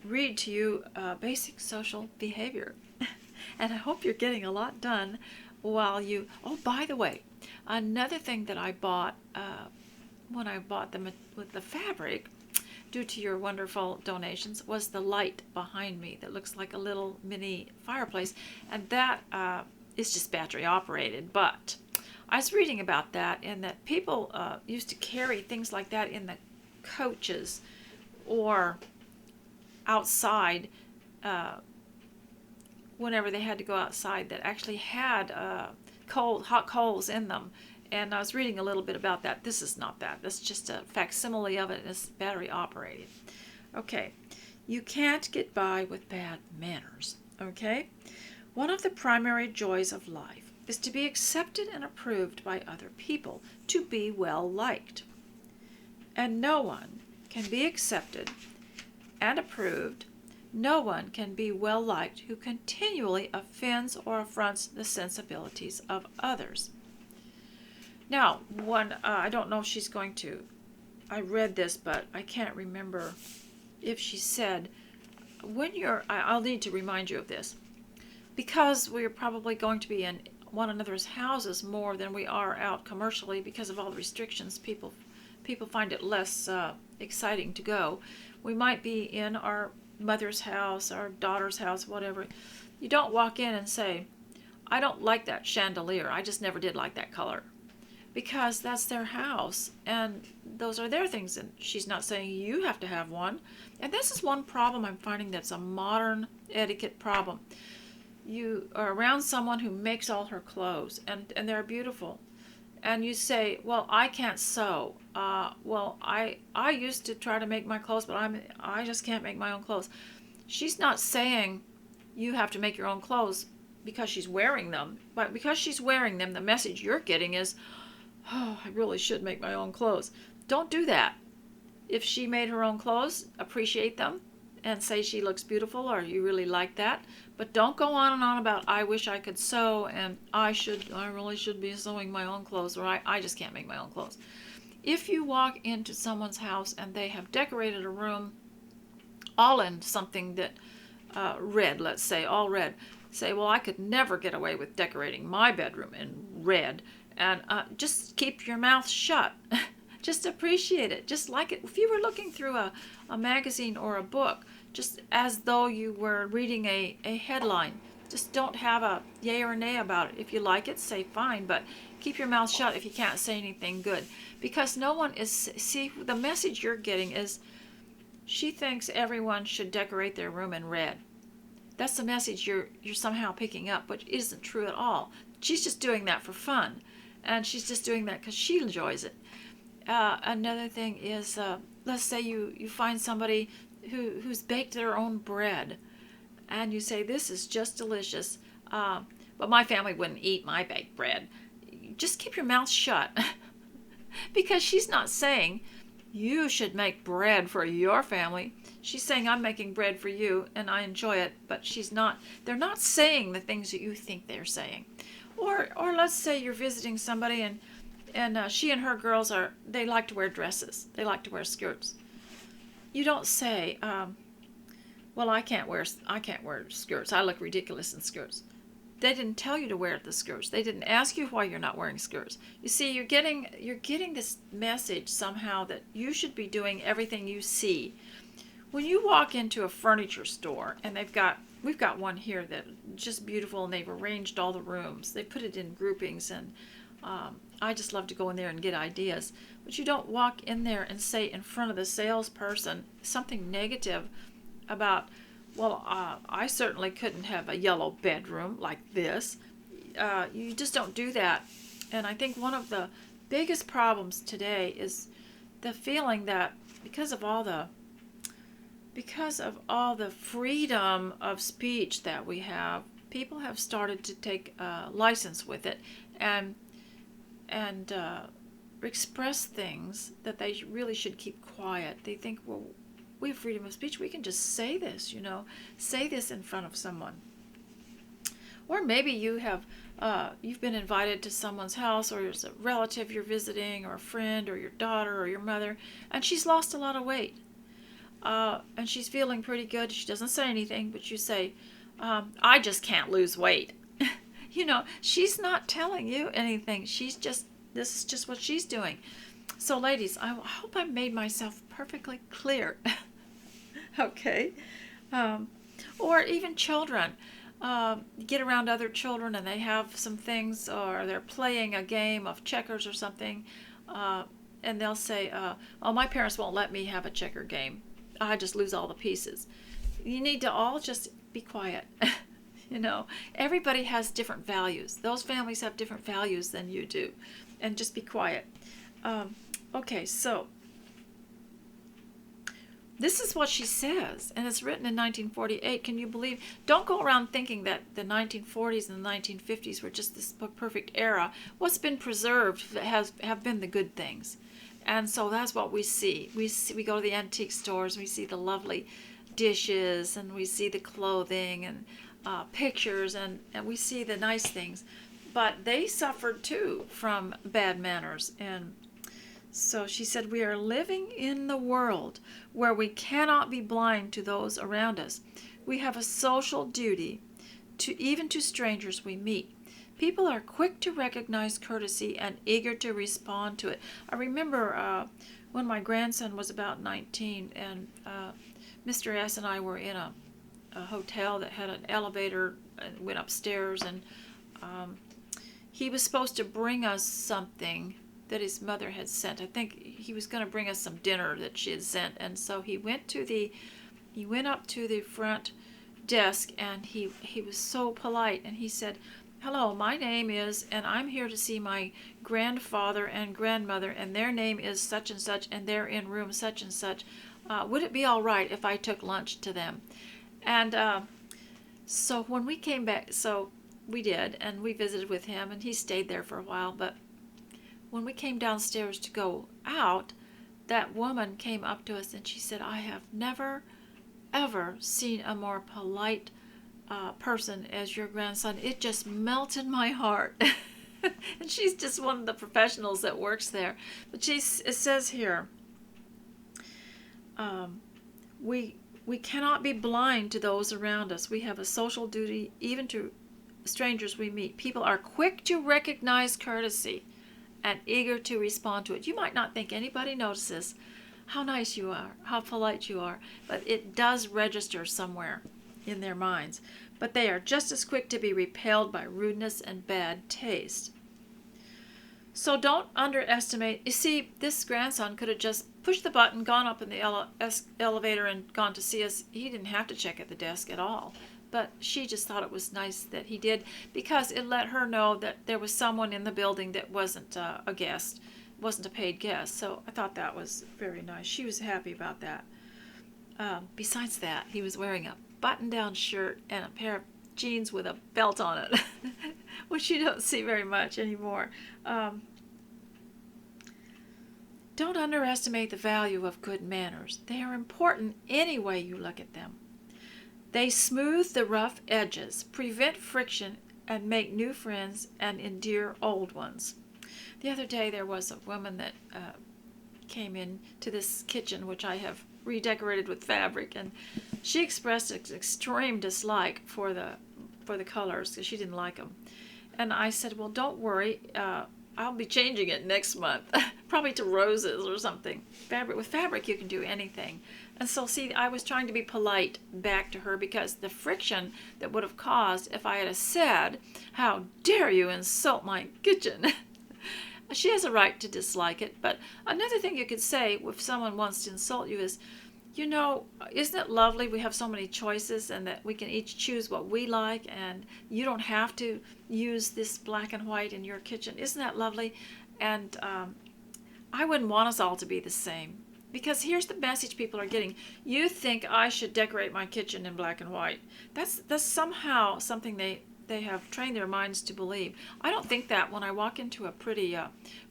read to you basic social behavior. And I hope you're getting a lot done while you... Oh, by the way, another thing that I bought when I bought them with the fabric, due to your wonderful donations, was the light behind me that looks like a little mini fireplace. And that is just battery operated. But I was reading about that, and that people used to carry things like that in the coaches or outside whenever they had to go outside, that actually had hot coals in them. And I was reading a little bit about that. This is not that. This is just a facsimile of it. It's battery operated. Okay. You can't get by with bad manners. Okay? One of the primary joys of life is to be accepted and approved by other people, to be well liked. And no one can be accepted and approved, no one can be well liked who continually offends or affronts the sensibilities of others. Now, I don't know if she's going to, I read this, but I can't remember if she said, I'll need to remind you of this, because we're probably going to be in one another's houses more than we are out commercially because of all the restrictions. People find it less exciting to go. We might be in our mother's house, our daughter's house, whatever. You don't walk in and say, I don't like that chandelier. I just never did like that color. Because that's their house, and those are their things, and she's not saying you have to have one. And this is one problem I'm finding that's a modern etiquette problem. You are around someone who makes all her clothes, and they're beautiful. And you say, well, I can't sew. Well, I used to try to make my clothes, but I just can't make my own clothes. She's not saying you have to make your own clothes because she's wearing them, but because she's wearing them, the message you're getting is, oh, I really should make my own clothes. Don't do that. If she made her own clothes, appreciate them and say she looks beautiful or you really like that. But don't go on and on about, I wish I could sew and I really should be sewing my own clothes, or I just can't make my own clothes. If you walk into someone's house and they have decorated a room all in something that red, let's say, all red, say, well, I could never get away with decorating my bedroom in red. And just keep your mouth shut. Just appreciate it. Just like it. If you were looking through a magazine or a book, just as though you were reading a headline, just don't have a yay or nay about it. If you like it, say fine, but keep your mouth shut if you can't say anything good. Because no one is, see, the message you're getting is she thinks everyone should decorate their room in red. That's the message you're somehow picking up, but it isn't true at all. She's just doing that for fun. And she's just doing that because she enjoys it. Another thing is, let's say you find somebody who's baked their own bread, and you say, this is just delicious, but my family wouldn't eat my baked bread. Just keep your mouth shut. Because she's not saying, you should make bread for your family. She's saying, I'm making bread for you and I enjoy it, but they're not saying the things that you think they're saying. Or let's say you're visiting somebody and she and her girls they like to wear dresses. They like to wear skirts. You don't say, well, I can't wear skirts. I look ridiculous in skirts. They didn't tell you to wear the skirts. They didn't ask you why you're not wearing skirts. You see, you're getting this message somehow that you should be doing everything you see. When you walk into a furniture store and we've got one here that just beautiful, and they've arranged all the rooms. They put it in groupings, and I just love to go in there and get ideas. But you don't walk in there and say in front of the salesperson something negative about, well, I certainly couldn't have a yellow bedroom like this. You just don't do that. And I think one of the biggest problems today is the feeling that because of all the freedom of speech that we have, people have started to take license with it and express things that they really should keep quiet. They think, well, we have freedom of speech. We can just say this, say this in front of someone. Or maybe you've been invited to someone's house, or there's a relative you're visiting, or a friend, or your daughter, or your mother, and she's lost a lot of weight. And she's feeling pretty good. She doesn't say anything, but you say, I just can't lose weight. She's not telling you anything. This is just what she's doing. So ladies, I hope I made myself perfectly clear. Okay. Or even children. Get around other children and they have some things, or they're playing a game of checkers or something, and they'll say, oh, my parents won't let me have a checker game. I just lose all the pieces. You need to all just be quiet. Everybody has different values. Those families have different values than you do. And just be quiet. Okay, so this is what she says, and it's written in 1948. Can you believe? Don't go around thinking that the 1940s and the 1950s were just this perfect era. What's been preserved have been the good things. And so that's what we see. We go to the antique stores, and we see the lovely dishes, and we see the clothing and pictures, and we see the nice things. But they suffered too from bad manners. And so she said, we are living in the world where we cannot be blind to those around us. We have a social duty even to strangers we meet. People are quick to recognize courtesy and eager to respond to it. I remember when my grandson was about 19, and Mr. S. and I were in a hotel that had an elevator and went upstairs, and he was supposed to bring us something that his mother had sent. I think he was going to bring us some dinner that she had sent, and so he went up to the front desk, and he was so polite, and he said, hello, my name is, and I'm here to see my grandfather and grandmother, and their name is such and such, and they're in room such and such. Would it be all right if I took lunch to them? And so when we came back, so we did, and we visited with him, and he stayed there for a while. But when we came downstairs to go out, that woman came up to us, and she said, I have never, ever seen a more polite person as your grandson. It just melted my heart. And she's just one of the professionals that works there. But it says here, we cannot be blind to those around us. We have a social duty even to strangers we meet. People are quick to recognize courtesy and eager to respond to it. You might not think anybody notices how nice you are, how polite you are, but it does register somewhere in their minds. But they are just as quick to be repelled by rudeness and bad taste. So don't underestimate. You see, this grandson could have just pushed the button, gone up in the elevator, and gone to see us. He didn't have to check at the desk at all. But she just thought it was nice that he did, because it let her know that there was someone in the building that wasn't a guest, wasn't a paid guest. So I thought that was very nice. She was happy about that. Besides that, he was wearing a button-down shirt and a pair of jeans with a belt on it, which you don't see very much anymore. Don't underestimate the value of good manners. They are important any way you look at them. They smooth the rough edges, prevent friction, and make new friends and endear old ones. The other day there was a woman that came into this kitchen, which I have redecorated with fabric, and she expressed an extreme dislike for the colors because she didn't like them. And I said, well, don't worry, I'll be changing it next month, probably to roses or something. With fabric you can do anything. And so see, I was trying to be polite back to her because the friction that would have caused if I had said, how dare you insult my kitchen? She has a right to dislike it. But another thing you could say if someone wants to insult you is, you know, isn't it lovely we have so many choices and that we can each choose what we like and you don't have to use this black and white in your kitchen? Isn't that lovely? And I wouldn't want us all to be the same. Because here's the message people are getting. You think I should decorate my kitchen in black and white. That's somehow something they have trained their minds to believe. I don't think that when I walk into a pretty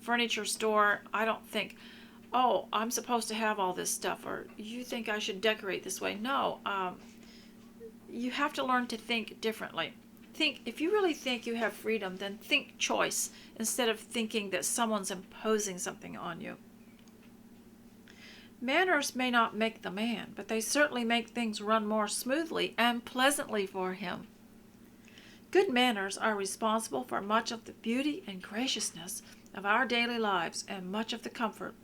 furniture store. I don't think, oh, I'm supposed to have all this stuff, or you think I should decorate this way. No, you have to learn to think differently. If you really think you have freedom, then think choice instead of thinking that someone's imposing something on you. Manners may not make the man, but they certainly make things run more smoothly and pleasantly for him. Good manners are responsible for much of the beauty and graciousness of our daily lives and much of the comfort.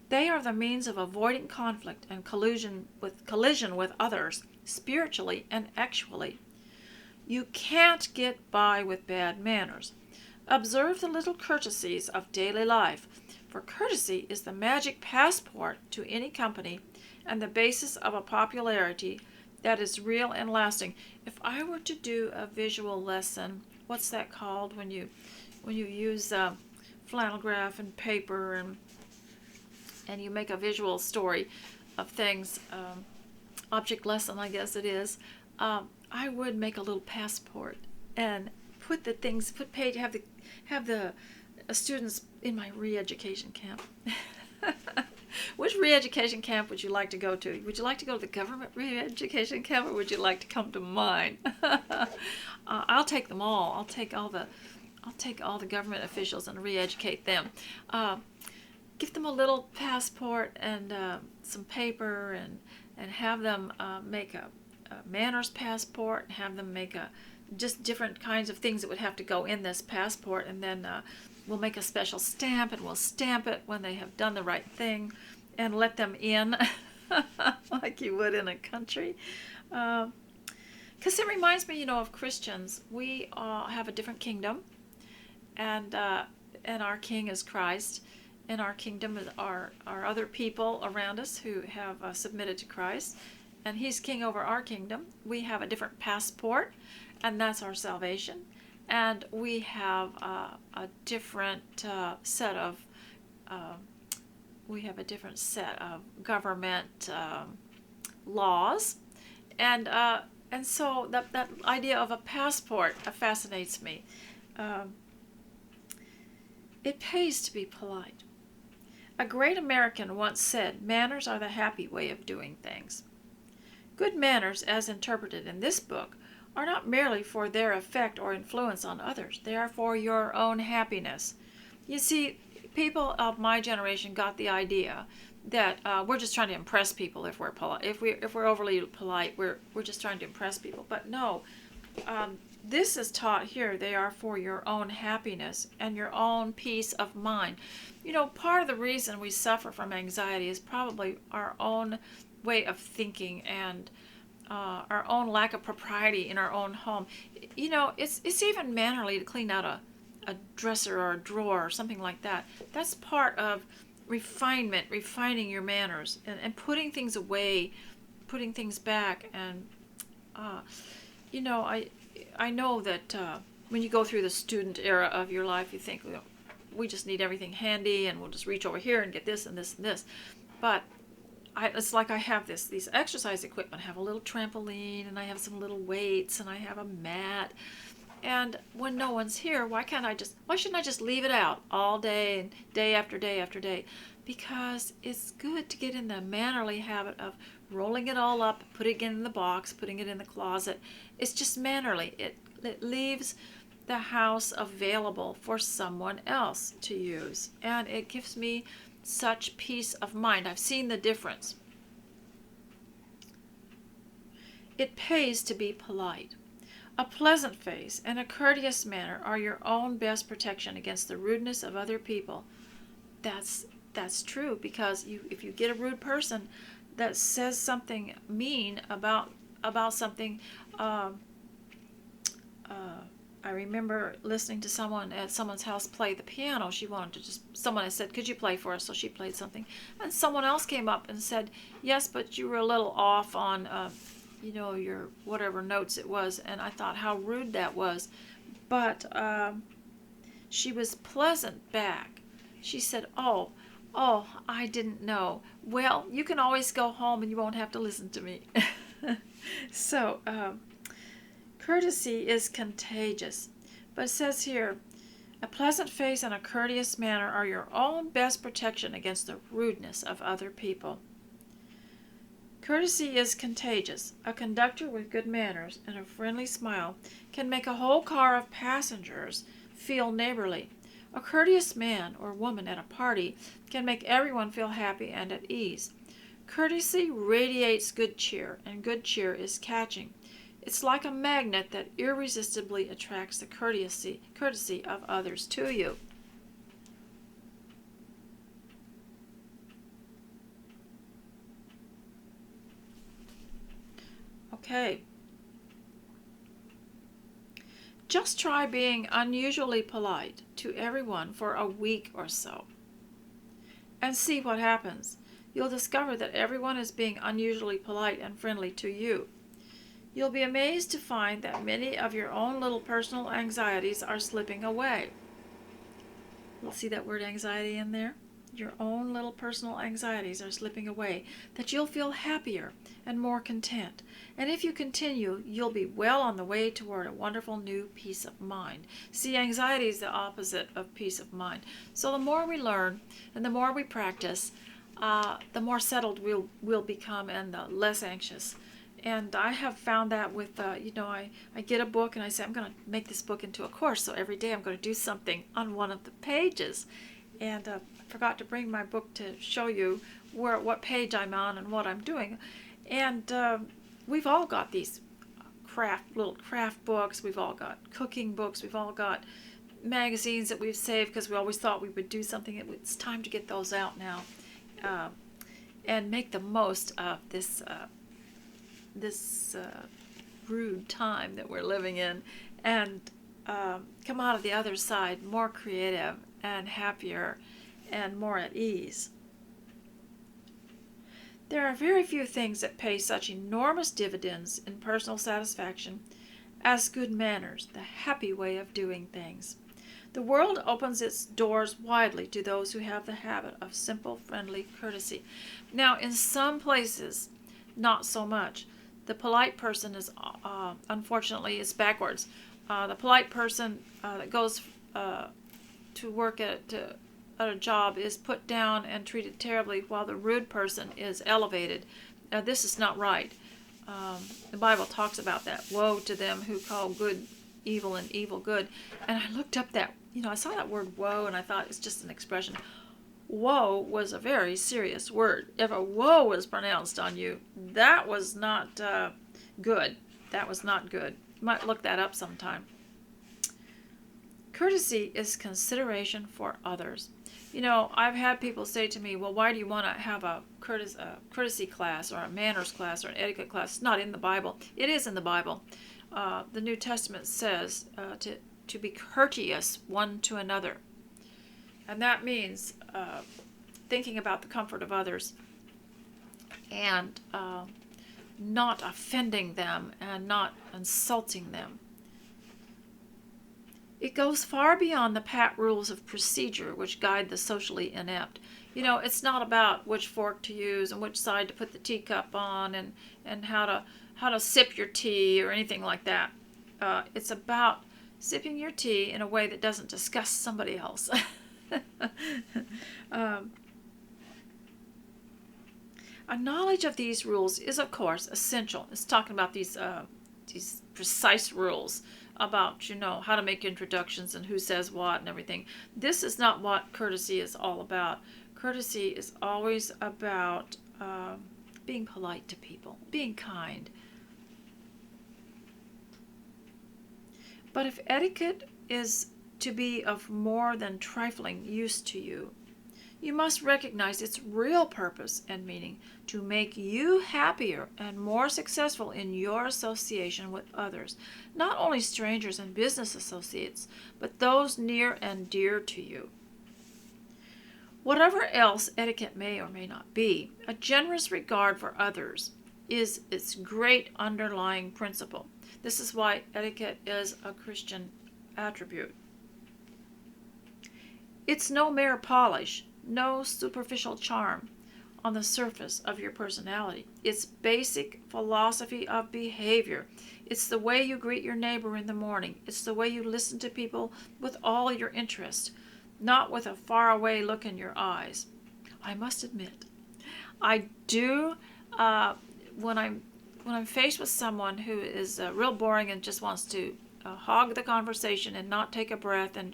They are the means of avoiding conflict and collision with others, spiritually and actually. You can't get by with bad manners. Observe the little courtesies of daily life, for courtesy is the magic passport to any company and the basis of a popularity that is real and lasting. If I were to do a visual lesson, what's that called when you use flannel graph and paper and you make a visual story of things, object lesson I guess it is, I would make a little passport and put the students in my re-education camp. Which re-education camp would you like to go to? Would you like to go to the government re-education camp, or would you like to come to mine? I'll take them all. I'll take all the government officials and re-educate them. Give them a little passport and some paper, and have them make a manners passport, and have them make just different kinds of things that would have to go in this passport, and then we'll make a special stamp and we'll stamp it when they have done the right thing and let them in like you would in a country. Because it reminds me, of Christians. We have a different kingdom, and our king is Christ. In our kingdom are other people around us who have submitted to Christ, and he's king over our kingdom. We have a different passport, and that's our salvation. And we have a different set of government laws, and so that idea of a passport fascinates me. It pays to be polite. A great American once said, "Manners are the happy way of doing things." Good manners, as interpreted in this book, are not merely for their effect or influence on others. They are for your own happiness. You see, people of my generation got the idea that we're just trying to impress people if we're polite. If we're overly polite, we're just trying to impress people. But no, this is taught here. They are for your own happiness and your own peace of mind. Part of the reason we suffer from anxiety is probably our own way of thinking and our own lack of propriety in our own home. It's even mannerly to clean out a dresser or a drawer or something like that. That's part of refining your manners and putting things away, putting things back. And I know that when you go through the student era of your life, you think, we just need everything handy and we'll just reach over here and get this and this and this. But it's like I have these exercise equipment. I have a little trampoline, and I have some little weights, and I have a mat. And when no one's here, why shouldn't I just leave it out all day and day after day after day? Because it's good to get in the mannerly habit of rolling it all up, putting it in the box, putting it in the closet. It's just mannerly. It leaves the house available for someone else to use. And it gives me such peace of mind. I've seen the difference. It pays to be polite. A pleasant face and a courteous manner are your own best protection against the rudeness of other people. That's true, because if you get a rude person that says something mean about something, I remember listening to someone at someone's house play the piano. Someone had said, "Could you play for us?" So she played something, and someone else came up and said, "Yes, but you were a little off on your whatever notes it was." And I thought how rude that was. But she was pleasant back. She said, oh, I didn't know. Well, you can always go home and you won't have to listen to me. So, courtesy is contagious. But it says here, a pleasant face and a courteous manner are your own best protection against the rudeness of other people. Courtesy is contagious. A conductor with good manners and a friendly smile can make a whole car of passengers feel neighborly. A courteous man or woman at a party can make everyone feel happy and at ease. Courtesy radiates good cheer, and good cheer is catching. It's like a magnet that irresistibly attracts the courtesy of others to you. Okay. Just try being unusually polite to everyone for a week or so, and see what happens. You'll discover that everyone is being unusually polite and friendly to you. You'll be amazed to find that many of your own little personal anxieties are slipping away. You'll see that word anxiety in there? Your own little personal anxieties are slipping away, that you'll feel happier and more content. And if you continue, you'll be well on the way toward a wonderful new peace of mind. See, anxiety is the opposite of peace of mind. So the more we learn and the more we practice, the more settled we'll become and the less anxious. And I have found that with, I get a book and I say, I'm going to make this book into a course. So every day I'm going to do something on one of the pages. And I forgot to bring my book to show you what page I'm on and what I'm doing. And we've all got these little craft books. We've all got cooking books. We've all got magazines that we've saved because we always thought we would do something. It's time to get those out now and make the most of this rude time that we're living in, and come out of the other side more creative and happier and more at ease. There are very few things that pay such enormous dividends in personal satisfaction as good manners, the happy way of doing things. The world opens its doors widely to those who have the habit of simple, friendly courtesy. Now, in some places, not so much. The polite person is, unfortunately, is backwards. The polite person that goes to work at a job is put down and treated terribly, while the rude person is elevated. This is not right. The Bible talks about that. Woe to them who call good evil and evil good. And I looked up that, I saw that word woe, and I thought it's just an expression. Woe was a very serious word. If a woe was pronounced on you, that was not good. That was not good. You might look that up sometime. Courtesy is consideration for others. I've had people say to me, well, why do you want to have a courtesy class or a manners class or an etiquette class? It's not in the Bible. It is in the Bible. The New Testament says to be courteous one to another. And that means thinking about the comfort of others and not offending them and not insulting them. It goes far beyond the pat rules of procedure which guide the socially inept. It's not about which fork to use and which side to put the teacup on, and how to sip your tea or anything like that. It's about sipping your tea in a way that doesn't disgust somebody else. um, a knowledge of these rules is, of course, essential. It's talking about these precise rules about, how to make introductions and who says what and everything. This is not what courtesy is all about. Courtesy is always about being polite to people, being kind. But if etiquette is to be of more than trifling use to you, you must recognize its real purpose and meaning to make you happier and more successful in your association with others, not only strangers and business associates, but those near and dear to you. Whatever else etiquette may or may not be, a generous regard for others is its great underlying principle. This is why etiquette is a Christian attribute. It's no mere polish, no superficial charm on the surface of your personality. It's basic philosophy of behavior. It's the way you greet your neighbor in the morning. It's the way you listen to people with all your interest, not with a faraway look in your eyes. I must admit, I do, when I'm faced with someone who is real boring and just wants to hog the conversation and not take a breath, and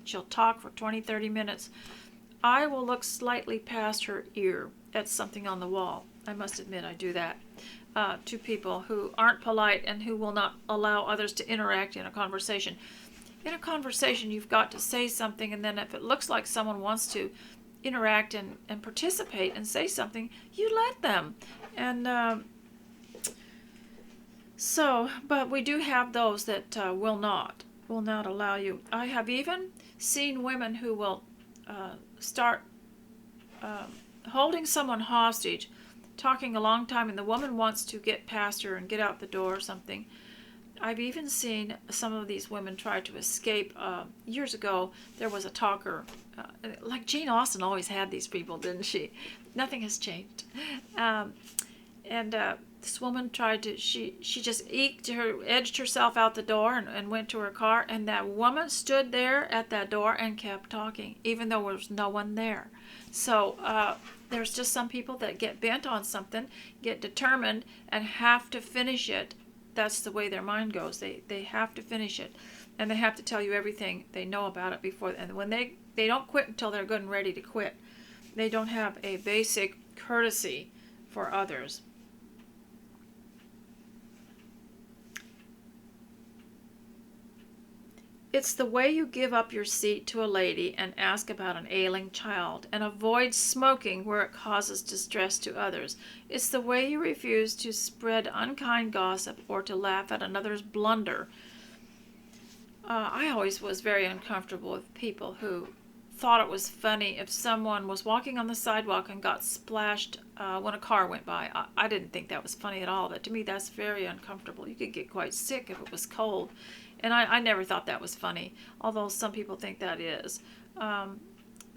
she'll talk for 20-30 minutes, I will look slightly past her ear at something on the wall. I must admit I do that to people who aren't polite and who will not allow others to interact in a conversation. In a conversation, you've got to say something, and then if it looks like someone wants to interact and participate and say something, you let them. And but we do have those that will not allow you. I have even seen women who will start holding someone hostage, talking a long time, and the woman wants to get past her and get out the door or something. I've even seen some of these women try to escape. Years ago, there was a talker, like Jane Austen always had these people, didn't she? Nothing has changed. This woman tried to, she just edged herself out the door and went to her car, and that woman stood there at that door and kept talking, even though there was no one there. So there's just some people that get bent on something, get determined, and have to finish it. That's the way their mind goes. They have to finish it, and they have to tell you everything they know about it before. And when they don't quit until they're good and ready to quit. They don't have a basic courtesy for others. It's the way you give up your seat to a lady and ask about an ailing child, and avoid smoking where it causes distress to others. It's the way you refuse to spread unkind gossip or to laugh at another's blunder. I always was very uncomfortable with people who thought it was funny if someone was walking on the sidewalk and got splashed when a car went by. I didn't think that was funny at all, but to me that's very uncomfortable. You could get quite sick if it was cold. And I never thought that was funny, although some people think that is. So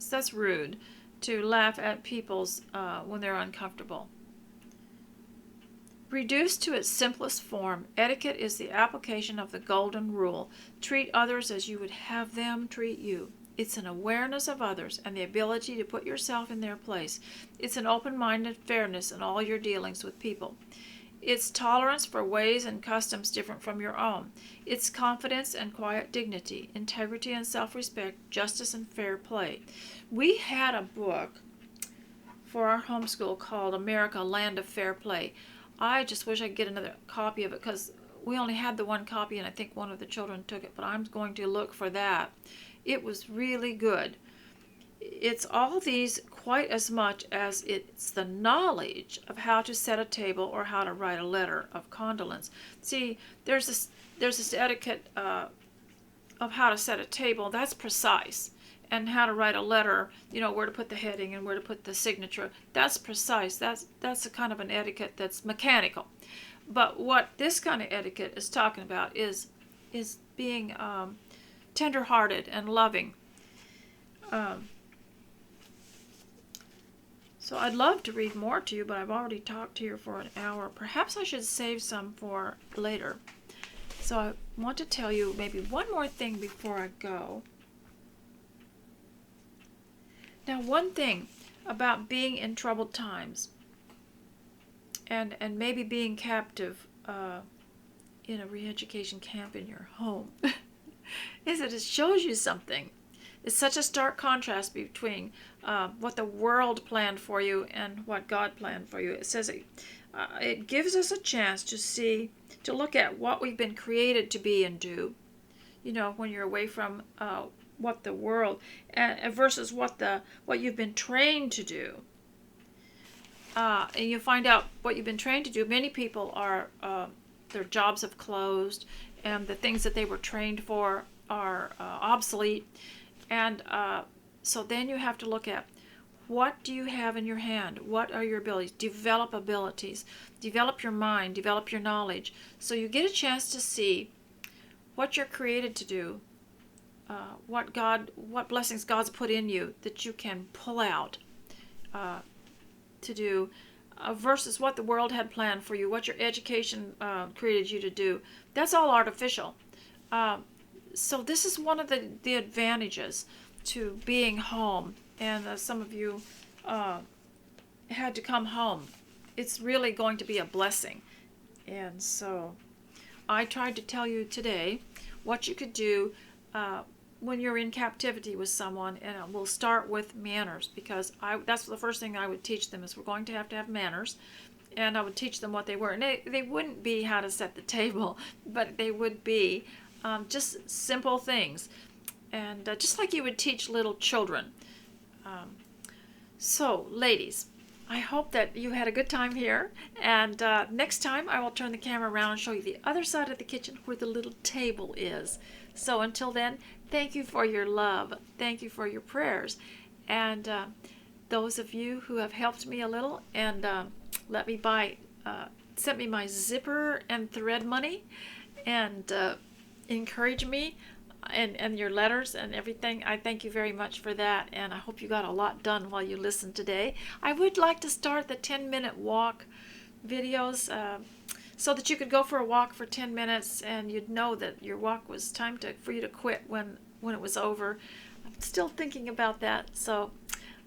that's rude, to laugh at people's when they're uncomfortable. Reduced to its simplest form, etiquette is the application of the golden rule. Treat others as you would have them treat you. It's an awareness of others and the ability to put yourself in their place. It's an open-minded fairness in all your dealings with people. It's tolerance for ways and customs different from your own. It's confidence and quiet dignity, integrity and self-respect, justice and fair play. We had a book for our homeschool called America, Land of Fair Play. I just wish I could get another copy of it, because we only had the one copy and I think one of the children took it, but I'm going to look for that. It was really good. It's all these quite as much as it's the knowledge of how to set a table or how to write a letter of condolence. See, there's this etiquette of how to set a table. That's precise. And how to write a letter, where to put the heading and where to put the signature. That's precise. That's a kind of an etiquette that's mechanical. But what this kind of etiquette is talking about is being tender-hearted and loving. So I'd love to read more to you, but I've already talked to you for an hour. Perhaps I should save some for later. So I want to tell you maybe one more thing before I go. Now, one thing about being in troubled times and maybe being captive in a re-education camp in your home is that it shows you something. It's such a stark contrast between what the world planned for you and what God planned for you. It says it gives us a chance to look at what we've been created to be and do. You know, when you're away from what the world versus what you've been trained to do. And you find out what you've been trained to do. Many people are their jobs have closed, and the things that they were trained for are obsolete. And so then you have to look at, what do you have in your hand? What are your abilities? Develop abilities. Develop your mind. Develop your knowledge. So you get a chance to see what you're created to do, what blessings God's put in you that you can pull out to do, versus what the world had planned for you, what your education created you to do. That's all artificial. So this is one of the advantages to being home. And some of you had to come home. It's really going to be a blessing. And so I tried to tell you today what you could do when you're in captivity with someone. And we'll start with manners, because that's the first thing I would teach them, is we're going to have manners. And I would teach them what they were. And they wouldn't be how to set the table, but they would be just simple things. And just like you would teach little children. So, ladies, I hope that you had a good time here. And next time I will turn the camera around and show you the other side of the kitchen where the little table is. So until then, thank you for your love. Thank you for your prayers. And those of you who have helped me a little and sent me my zipper and thread money and encourage me and your letters and everything, I thank you very much for that, and I hope you got a lot done while you listened today. I would like to start the 10-minute walk videos so that you could go for a walk for 10 minutes and you'd know that your walk was time for you to quit when it was over. I'm still thinking about that, so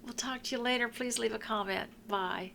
we'll talk to you later. Please leave a comment. Bye.